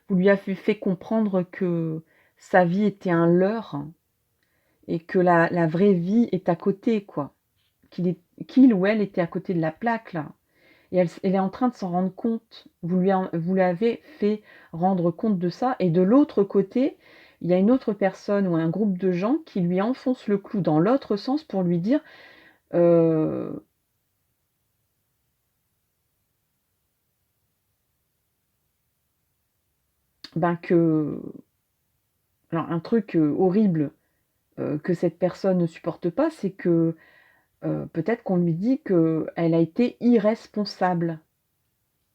vous lui avez fait comprendre que sa vie était un leurre et que la vraie vie est à côté, quoi. Qu'il ou elle était à côté de la plaque, là et elle est en train de s'en rendre compte. Vous lui avez fait rendre compte de ça et de l'autre côté, il y a une autre personne ou un groupe de gens qui lui enfoncent le clou dans l'autre sens pour lui dire, heu, ben, que alors un truc, horrible, que cette personne ne supporte pas, c'est que, peut-être qu'on lui dit qu'elle a été irresponsable.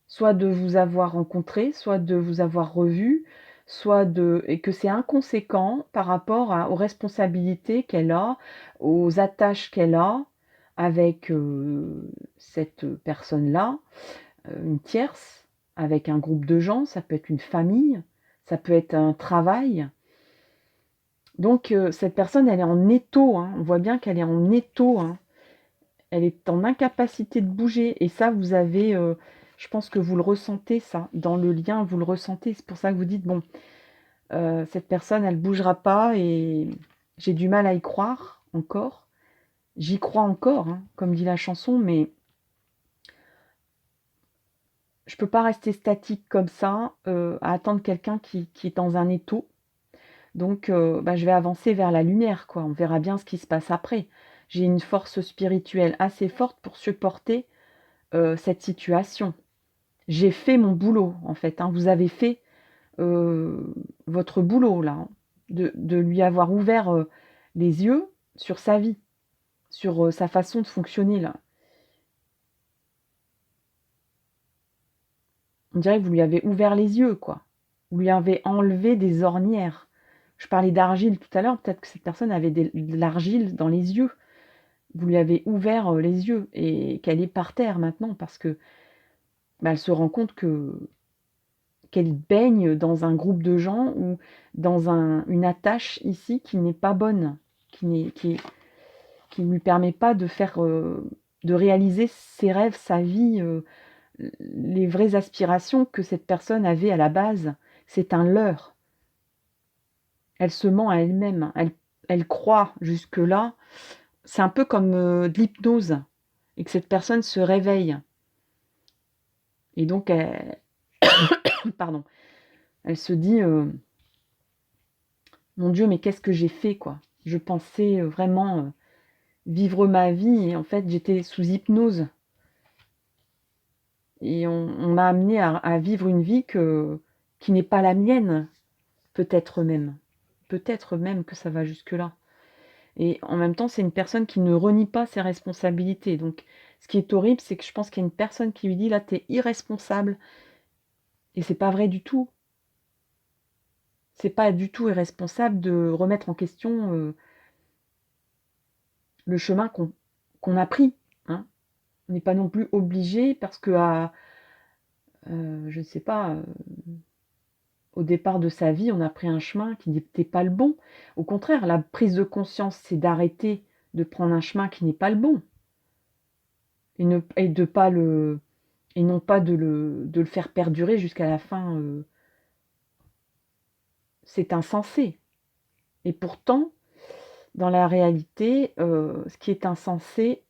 Soit de vous avoir rencontré, soit de vous avoir revu, soit de et que c'est inconséquent par rapport aux responsabilités qu'elle a, aux attaches qu'elle a avec, cette personne-là, une tierce, avec un groupe de gens, ça peut être une famille, ça peut être un travail. Donc cette personne, elle est en étau, hein, on voit bien qu'elle est en étau, hein. Elle est en incapacité de bouger et ça, vous avez, je pense que vous le ressentez ça, dans le lien, vous le ressentez. C'est pour ça que vous dites: «Bon, cette personne, elle bougera pas et j'ai du mal à y croire encore. J'y crois encore, hein», comme dit la chanson, mais je peux pas rester statique comme ça, à attendre quelqu'un qui est dans un étau. Donc bah, je vais avancer vers la lumière, quoi. On verra bien ce qui se passe après. J'ai une force spirituelle assez forte pour supporter, cette situation. J'ai fait mon boulot, en fait, hein. Vous avez fait, votre boulot là, hein, de lui avoir ouvert, les yeux sur sa vie, sur, sa façon de fonctionner là. On dirait que vous lui avez ouvert les yeux, quoi. Vous lui avez enlevé des ornières. Je parlais d'argile tout à l'heure, peut-être que cette personne avait de l'argile dans les yeux. vous lui avez ouvert les yeux et qu'elle est par terre maintenant parce que elle se rend compte qu'elle baigne dans un groupe de gens ou dans une attache ici qui n'est pas bonne, qui ne lui permet pas de faire, de réaliser ses rêves, sa vie, les vraies aspirations que cette personne avait à la base. C'est un leurre. Elle se ment à elle-même. Elle croit jusque-là. C'est un peu comme de l'hypnose et que cette personne se réveille. Et donc, pardon, elle se dit mon Dieu, mais qu'est-ce que j'ai fait, quoi? Je pensais vraiment vivre ma vie et en fait, j'étais sous hypnose. Et on m'a amené à vivre une vie qui n'est pas la mienne, peut-être même. Peut-être même que ça va jusque-là. Et en même temps, c'est une personne qui ne renie pas ses responsabilités. Donc, ce qui est horrible, c'est que je pense qu'il y a une personne qui lui dit là, t'es irresponsable. Et c'est pas vrai du tout. C'est pas du tout irresponsable de remettre en question le chemin qu'on a pris. Hein. On n'est pas non plus obligé parce que je ne sais pas, au départ de sa vie, on a pris un chemin qui n'était pas le bon. Au contraire, la prise de conscience, c'est d'arrêter de prendre un chemin qui n'est pas le bon. Et de pas le et non pas de le faire perdurer jusqu'à la fin. C'est insensé. Et pourtant, dans la réalité, ce qui est insensé,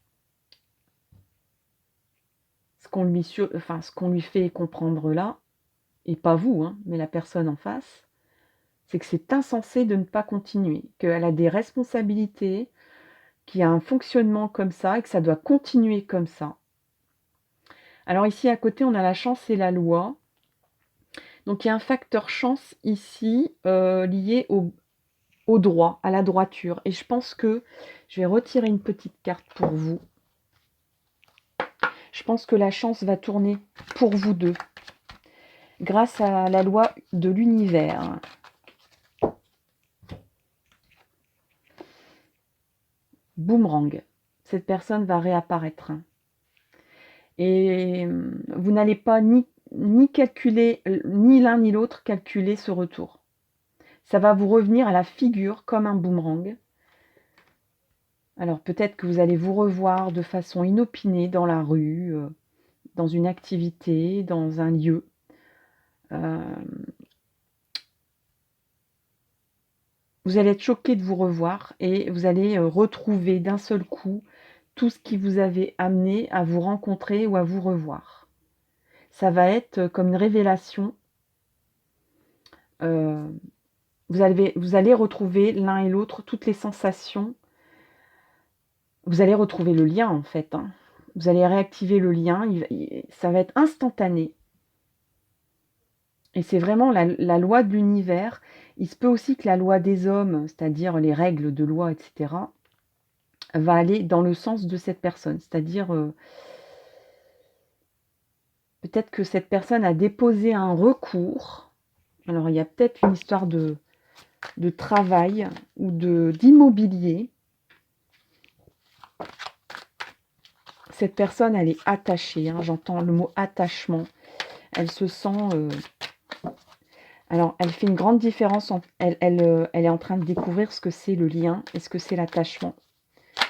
ce qu'on lui fait comprendre là, et pas vous, hein, mais la personne en face, c'est que c'est insensé de ne pas continuer, qu'elle a des responsabilités, qu'il y a un fonctionnement comme ça et que ça doit continuer comme ça. Alors ici à côté, on a la chance et la loi. Donc il y a un facteur chance ici lié au droit, à la droiture. Et je pense que je vais retirer une petite carte pour vous. Je pense que la chance va tourner pour vous deux, grâce à la loi de l'univers. Boomerang. Cette personne va réapparaître. Et vous n'allez pas ni calculer, ni l'un ni l'autre calculer ce retour. Ça va vous revenir à la figure comme un boomerang. Alors peut-être que vous allez vous revoir de façon inopinée dans la rue, dans une activité, dans un lieu. Vous allez être choqué de vous revoir et vous allez retrouver d'un seul coup tout ce qui vous avait amené à vous rencontrer ou à vous revoir. Ça va être comme une révélation. Vous allez retrouver l'un et l'autre toutes les sensations. Vous allez retrouver le lien en fait. Hein. Vous allez réactiver le lien. Ça va être instantané. Et c'est vraiment la loi de l'univers. Il se peut aussi que la loi des hommes, c'est-à-dire les règles de loi, etc., va aller dans le sens de cette personne. C'est-à-dire, peut-être que cette personne a déposé un recours. Alors, il y a peut-être une histoire de travail ou d'immobilier. Cette personne, elle est attachée. Hein, j'entends le mot attachement. Elle se sent... Alors, elle fait une grande différence. Elle est en train de découvrir ce que c'est le lien et ce que c'est l'attachement.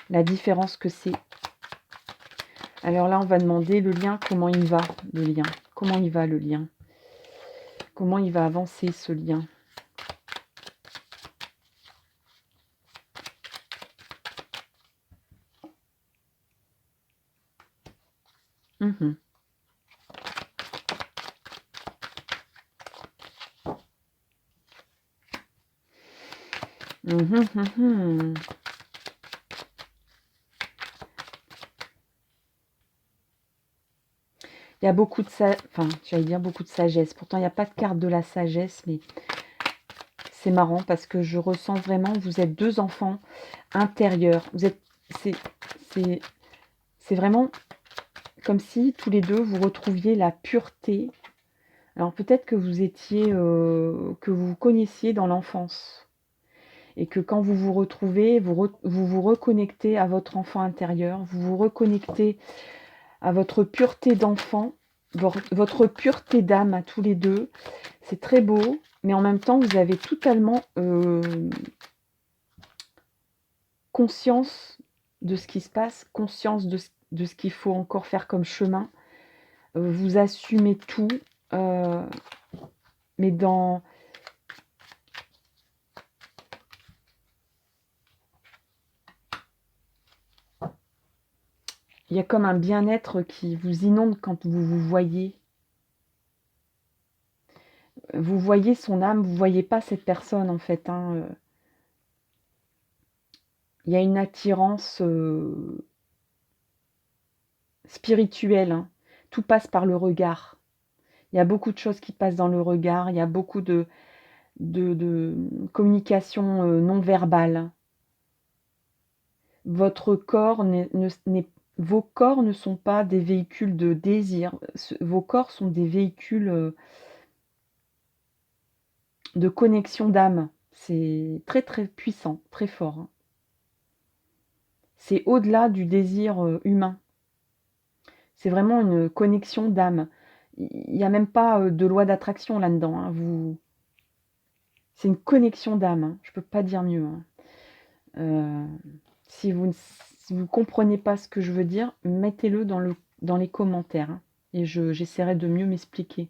La différence que c'est. Alors là, on va demander le lien, comment il va, le lien. Comment il va, le lien. Comment il va avancer, ce lien. Mmh. Mmh, mmh. Il y a beaucoup de j'allais dire beaucoup de sagesse. Pourtant, il n'y a pas de carte de la sagesse, mais c'est marrant parce que je ressens vraiment, vous êtes deux enfants intérieurs. C'est vraiment comme si tous les deux vous retrouviez la pureté. Alors peut-être que vous étiez, que vous vous connaissiez dans l'enfance. et que quand vous vous retrouvez, vous vous reconnectez à votre enfant intérieur, vous vous reconnectez à votre pureté d'enfant, votre pureté d'âme à tous les deux. C'est très beau, mais en même temps, vous avez totalement conscience de ce qui se passe, conscience de ce qu'il faut encore faire comme chemin. Vous assumez tout, mais dans... Il y a comme un bien-être qui vous inonde quand vous vous voyez. Vous voyez son âme, vous voyez pas cette personne en fait, hein. Il y a une attirance spirituelle, hein. Tout passe par le regard. Il y a beaucoup de choses qui passent dans le regard, il y a beaucoup de communication non verbale. Votre corps vos corps ne sont pas des véhicules de désir. Vos corps sont des véhicules de connexion d'âme. C'est très très puissant, très fort, hein. C'est au-delà du désir humain. C'est vraiment une connexion d'âme. Il n'y a même pas de loi d'attraction là-dedans, hein. C'est une connexion d'âme, hein. Je ne peux pas dire mieux, hein. Si vous ne comprenez pas ce que je veux dire, mettez-le dans les commentaires, hein, et j'essaierai de mieux m'expliquer.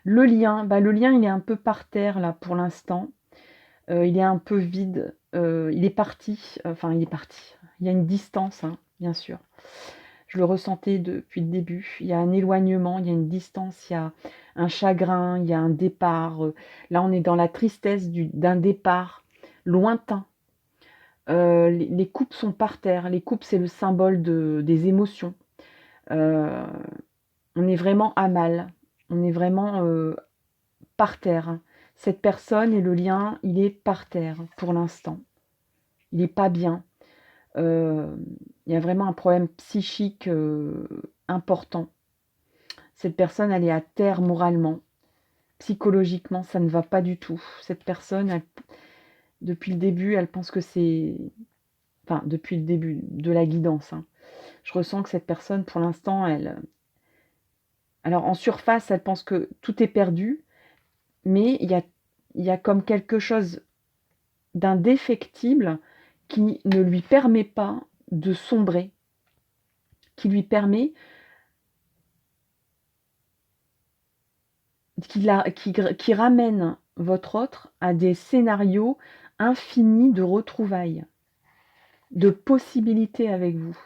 Le lien, le lien, il est un peu par terre là pour l'instant. Il est un peu vide. Il est parti. Enfin, il est parti. Il y a une distance, hein, bien sûr. Je le ressentais depuis le début. Il y a un éloignement, il y a une distance, il y a un chagrin, il y a un départ. Là, on est dans la tristesse d'un départ lointain. Les coupes sont par terre. Les coupes, c'est le symbole des émotions. Euh, on est vraiment à mal. On est vraiment par terre, hein. Cette personne et le lien, il est par terre pour l'instant. Il n'est pas bien. Il y a vraiment un problème psychique important. Cette personne, elle est à terre moralement. Psychologiquement, ça ne va pas du tout. Cette personne, depuis le début, elle pense que c'est... Enfin, depuis le début de la guidance, hein. Je ressens que cette personne, pour l'instant, elle... Alors, en surface, elle pense que tout est perdu, mais il y a comme quelque chose d'indéfectible qui ne lui permet pas de sombrer, qui lui permet, qui ramène votre autre à des scénarios infinis de retrouvailles, de possibilités avec vous,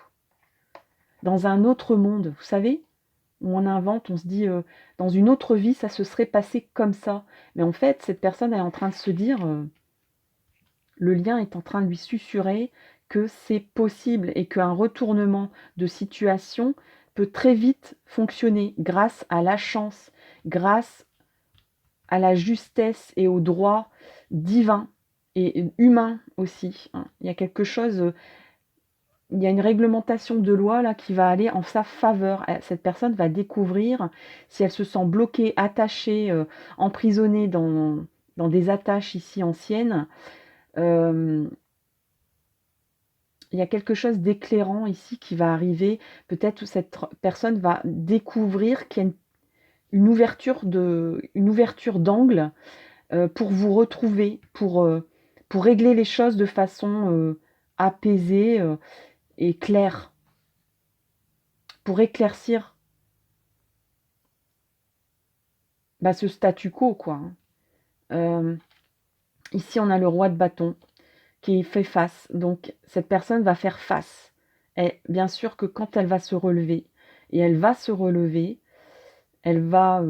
dans un autre monde, vous savez, où on invente, on se dit, dans une autre vie, ça se serait passé comme ça. Mais en fait, cette personne est en train de se dire, le lien est en train de lui susurrer que c'est possible et qu'un retournement de situation peut très vite fonctionner grâce à la chance, grâce à la justesse et au droit divin et humain aussi, hein. Il y a quelque chose, il y a une réglementation de loi là qui va aller en sa faveur. Cette personne va découvrir, si elle se sent bloquée, attachée, emprisonnée dans des attaches ici anciennes, il y a quelque chose d'éclairant ici qui va arriver. Peut-être que cette personne va découvrir qu'il y a une ouverture d'angle pour vous retrouver, pour régler les choses de façon apaisée et claire, pour éclaircir ce statu quo, quoi, hein. Ici, on a le roi de bâton qui fait face. Donc, cette personne va faire face. Et bien sûr que quand elle va se relever, et elle va se relever, elle va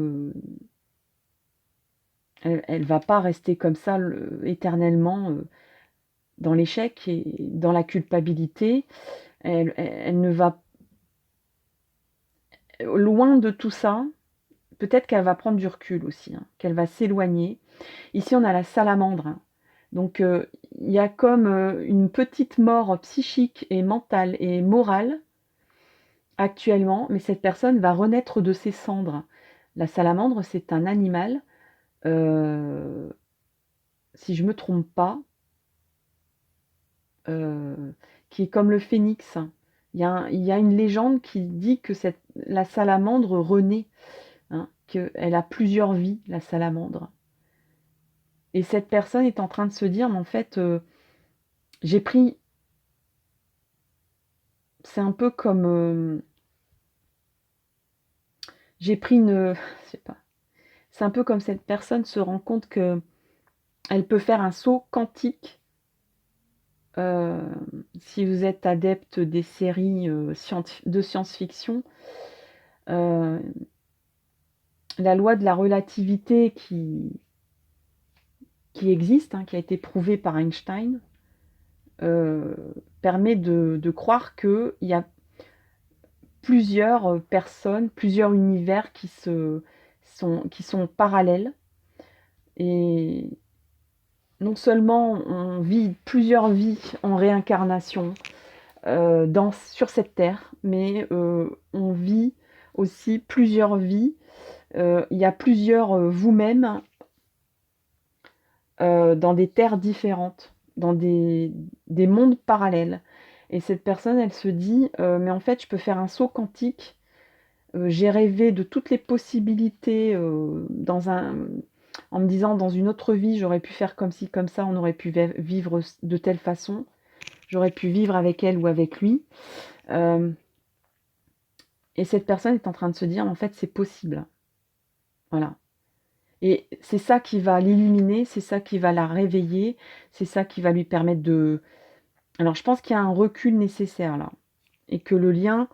pas rester comme ça éternellement dans l'échec et dans la culpabilité. Elle ne va... Loin de tout ça, peut-être qu'elle va prendre du recul aussi, hein, qu'elle va s'éloigner. Ici, on a la salamandre, hein. Donc, il y a comme une petite mort psychique et mentale et morale actuellement, mais cette personne va renaître de ses cendres. La salamandre, c'est un animal, si je ne me trompe pas, qui est comme le phénix. Il y a une légende qui dit que la salamandre renaît, hein, qu'elle a plusieurs vies, la salamandre. Et cette personne est en train de se dire, mais en fait, j'ai pris... C'est un peu comme... j'ai pris une... je sais pas. C'est un peu comme cette personne se rend compte que elle peut faire un saut quantique. Si vous êtes adepte des séries de science-fiction, euh, la loi de la relativité qui existe, hein, qui a été prouvée par Einstein, euh, permet de croire qu'il y a plusieurs personnes, plusieurs univers qui sont parallèles. Et non seulement on vit plusieurs vies en réincarnation sur cette terre, mais on vit aussi plusieurs vies. Il y a plusieurs vous-même dans des terres différentes, dans des mondes parallèles. Et cette personne, elle se dit, mais en fait, je peux faire un saut quantique. J'ai rêvé de toutes les possibilités en me disant, dans une autre vie, j'aurais pu faire comme ci, comme ça, on aurait pu vivre de telle façon. J'aurais pu vivre avec elle ou avec lui. Et cette personne est en train de se dire, en fait, c'est possible. Voilà. Et c'est ça qui va l'illuminer, c'est ça qui va la réveiller, c'est ça qui va lui permettre de... Alors, je pense qu'il y a un recul nécessaire là. Et que le lien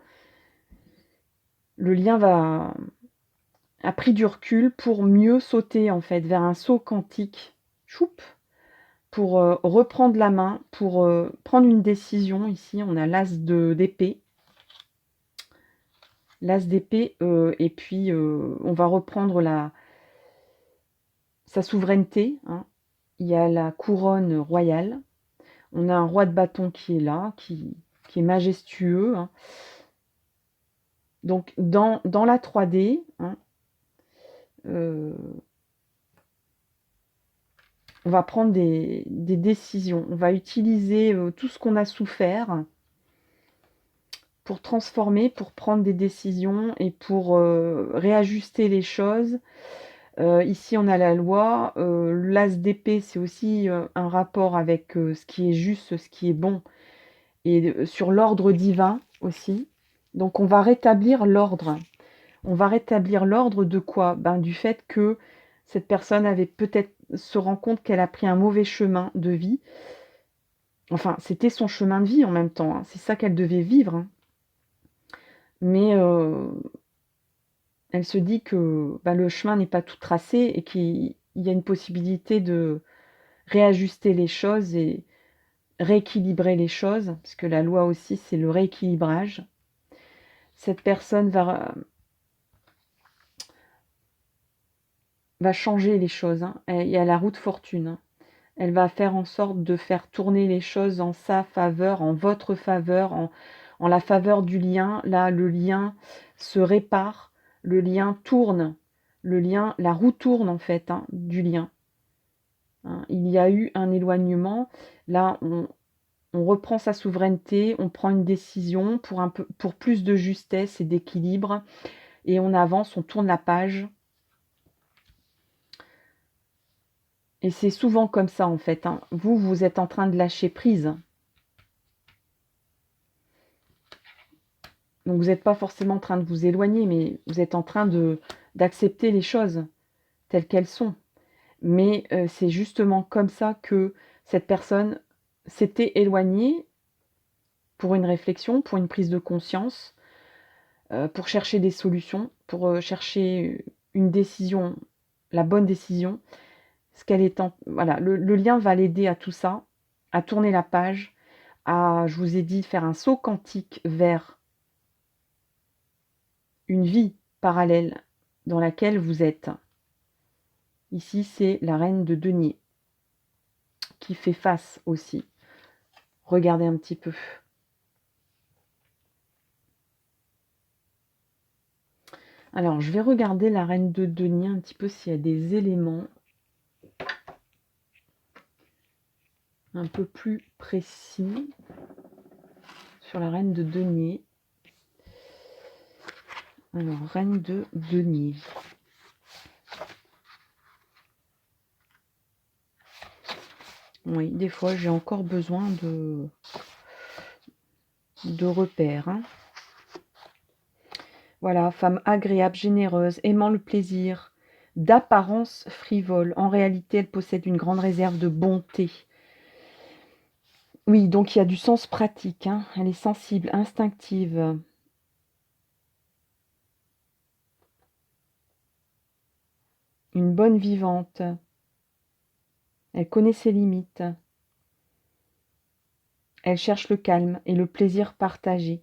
a pris du recul pour mieux sauter, en fait, vers un saut quantique. Choup, pour reprendre la main, pour prendre une décision. Ici, on a d'épée. L'as d'épée, et puis on va reprendre sa souveraineté, hein. Il y a la couronne royale. On a un roi de bâton qui est là, qui est majestueux, hein. Donc, dans la 3D, hein, euh, on va prendre des décisions. On va utiliser tout ce qu'on a souffert pour transformer, pour prendre des décisions et pour réajuster les choses. Ici, on a la loi. L'as d'épée, c'est aussi un rapport avec ce qui est juste, ce qui est bon, et sur l'ordre divin aussi. Donc, on va rétablir l'ordre. On va rétablir l'ordre de quoi? Ben, du fait que cette personne avait peut-être se rend compte qu'elle a pris un mauvais chemin de vie. Enfin, c'était son chemin de vie en même temps, hein. C'est ça qu'elle devait vivre, hein. Mais elle se dit que ben, le chemin n'est pas tout tracé et qu'il y a une possibilité de réajuster les choses et rééquilibrer les choses, parce que la loi aussi, c'est le rééquilibrage. Cette personne va changer les choses, hein. Il y a la roue de fortune, hein. Elle va faire en sorte de faire tourner les choses en sa faveur, en votre faveur, en la faveur du lien. Là, le lien se répare, le lien tourne, la roue tourne en fait, hein, du lien, hein. Il y a eu un éloignement. Là, on reprend sa souveraineté, on prend une décision pour plus de justesse et d'équilibre, et on avance, on tourne la page. Et c'est souvent comme ça en fait, hein. Vous êtes en train de lâcher prise. Donc vous n'êtes pas forcément en train de vous éloigner, mais vous êtes en train d'accepter les choses telles qu'elles sont. Mais c'est justement comme ça que cette personne s'était éloignée pour une réflexion, pour une prise de conscience, pour chercher des solutions, pour chercher une décision, la bonne décision. Voilà, le lien va l'aider à tout ça, à tourner la page, je vous ai dit, faire un saut quantique vers une vie parallèle dans laquelle vous êtes. Ici, c'est la reine de denier qui fait face aussi. Regardez un petit peu. Alors, je vais regarder la reine de denier un petit peu s'il y a des éléments. un peu plus précis sur la reine de denier. Alors, reine de denier. Oui, des fois, j'ai encore besoin de repères. Hein. Voilà, femme agréable, généreuse, aimant le plaisir, d'apparence frivole. En réalité, elle possède une grande réserve de bonté. Oui, donc il y a du sens pratique. Hein. Elle est sensible, instinctive. Une bonne vivante. Elle connaît ses limites. Elle cherche le calme et le plaisir partagé.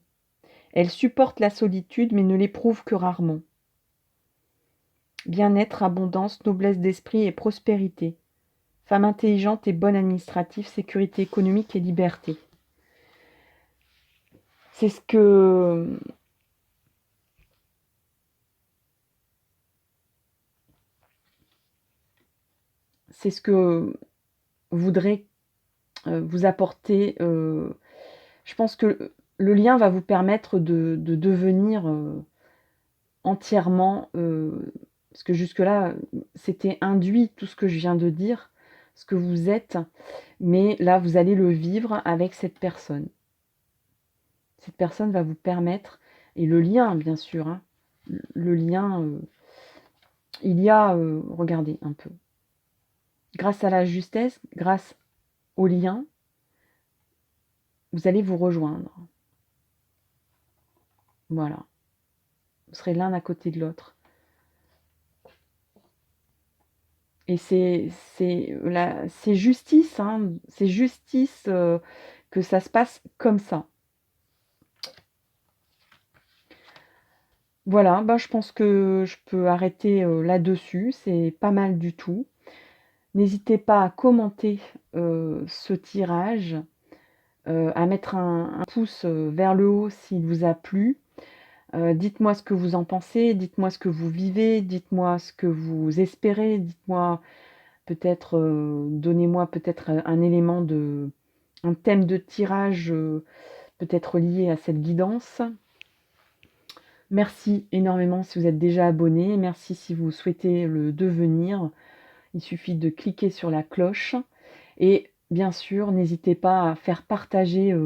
Elle supporte la solitude mais ne l'éprouve que rarement. Bien-être, abondance, noblesse d'esprit et prospérité. Femme intelligente et bonne administrative, sécurité économique et liberté. C'est ce que voudrait vous apporter. Je pense que le lien va vous permettre de devenir entièrement, parce que jusque-là, c'était induit tout ce que je viens de dire, ce que vous êtes, mais là, vous allez le vivre avec cette personne. Cette personne va vous permettre, et le lien, bien sûr, hein, le lien, il y a, regardez un peu, grâce à la justesse, grâce au lien, vous allez vous rejoindre. Voilà. Vous serez l'un à côté de l'autre. Et c'est justice, hein, c'est justice que ça se passe comme ça. Voilà, bah, je pense que je peux arrêter là-dessus, c'est pas mal du tout. N'hésitez pas à commenter ce tirage, à mettre un pouce vers le haut s'il vous a plu. Dites-moi ce que vous en pensez, dites-moi ce que vous vivez, dites-moi ce que vous espérez, dites-moi peut-être, donnez-moi peut-être un élément un thème de tirage peut-être lié à cette guidance. Merci énormément si vous êtes déjà abonné, merci si vous souhaitez le devenir. Il suffit de cliquer sur la cloche et bien sûr, n'hésitez pas à faire partager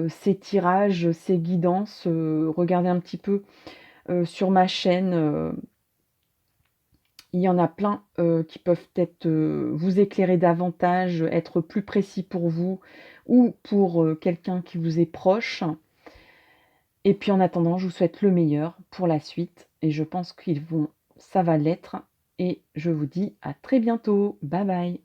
ces tirages, ces guidances. Regardez un petit peu sur ma chaîne. Il y en a plein qui peuvent être vous éclairer davantage, être plus précis pour vous ou pour quelqu'un qui vous est proche. Et puis en attendant, je vous souhaite le meilleur pour la suite et je pense ça va l'être. Et je vous dis à très bientôt. Bye bye.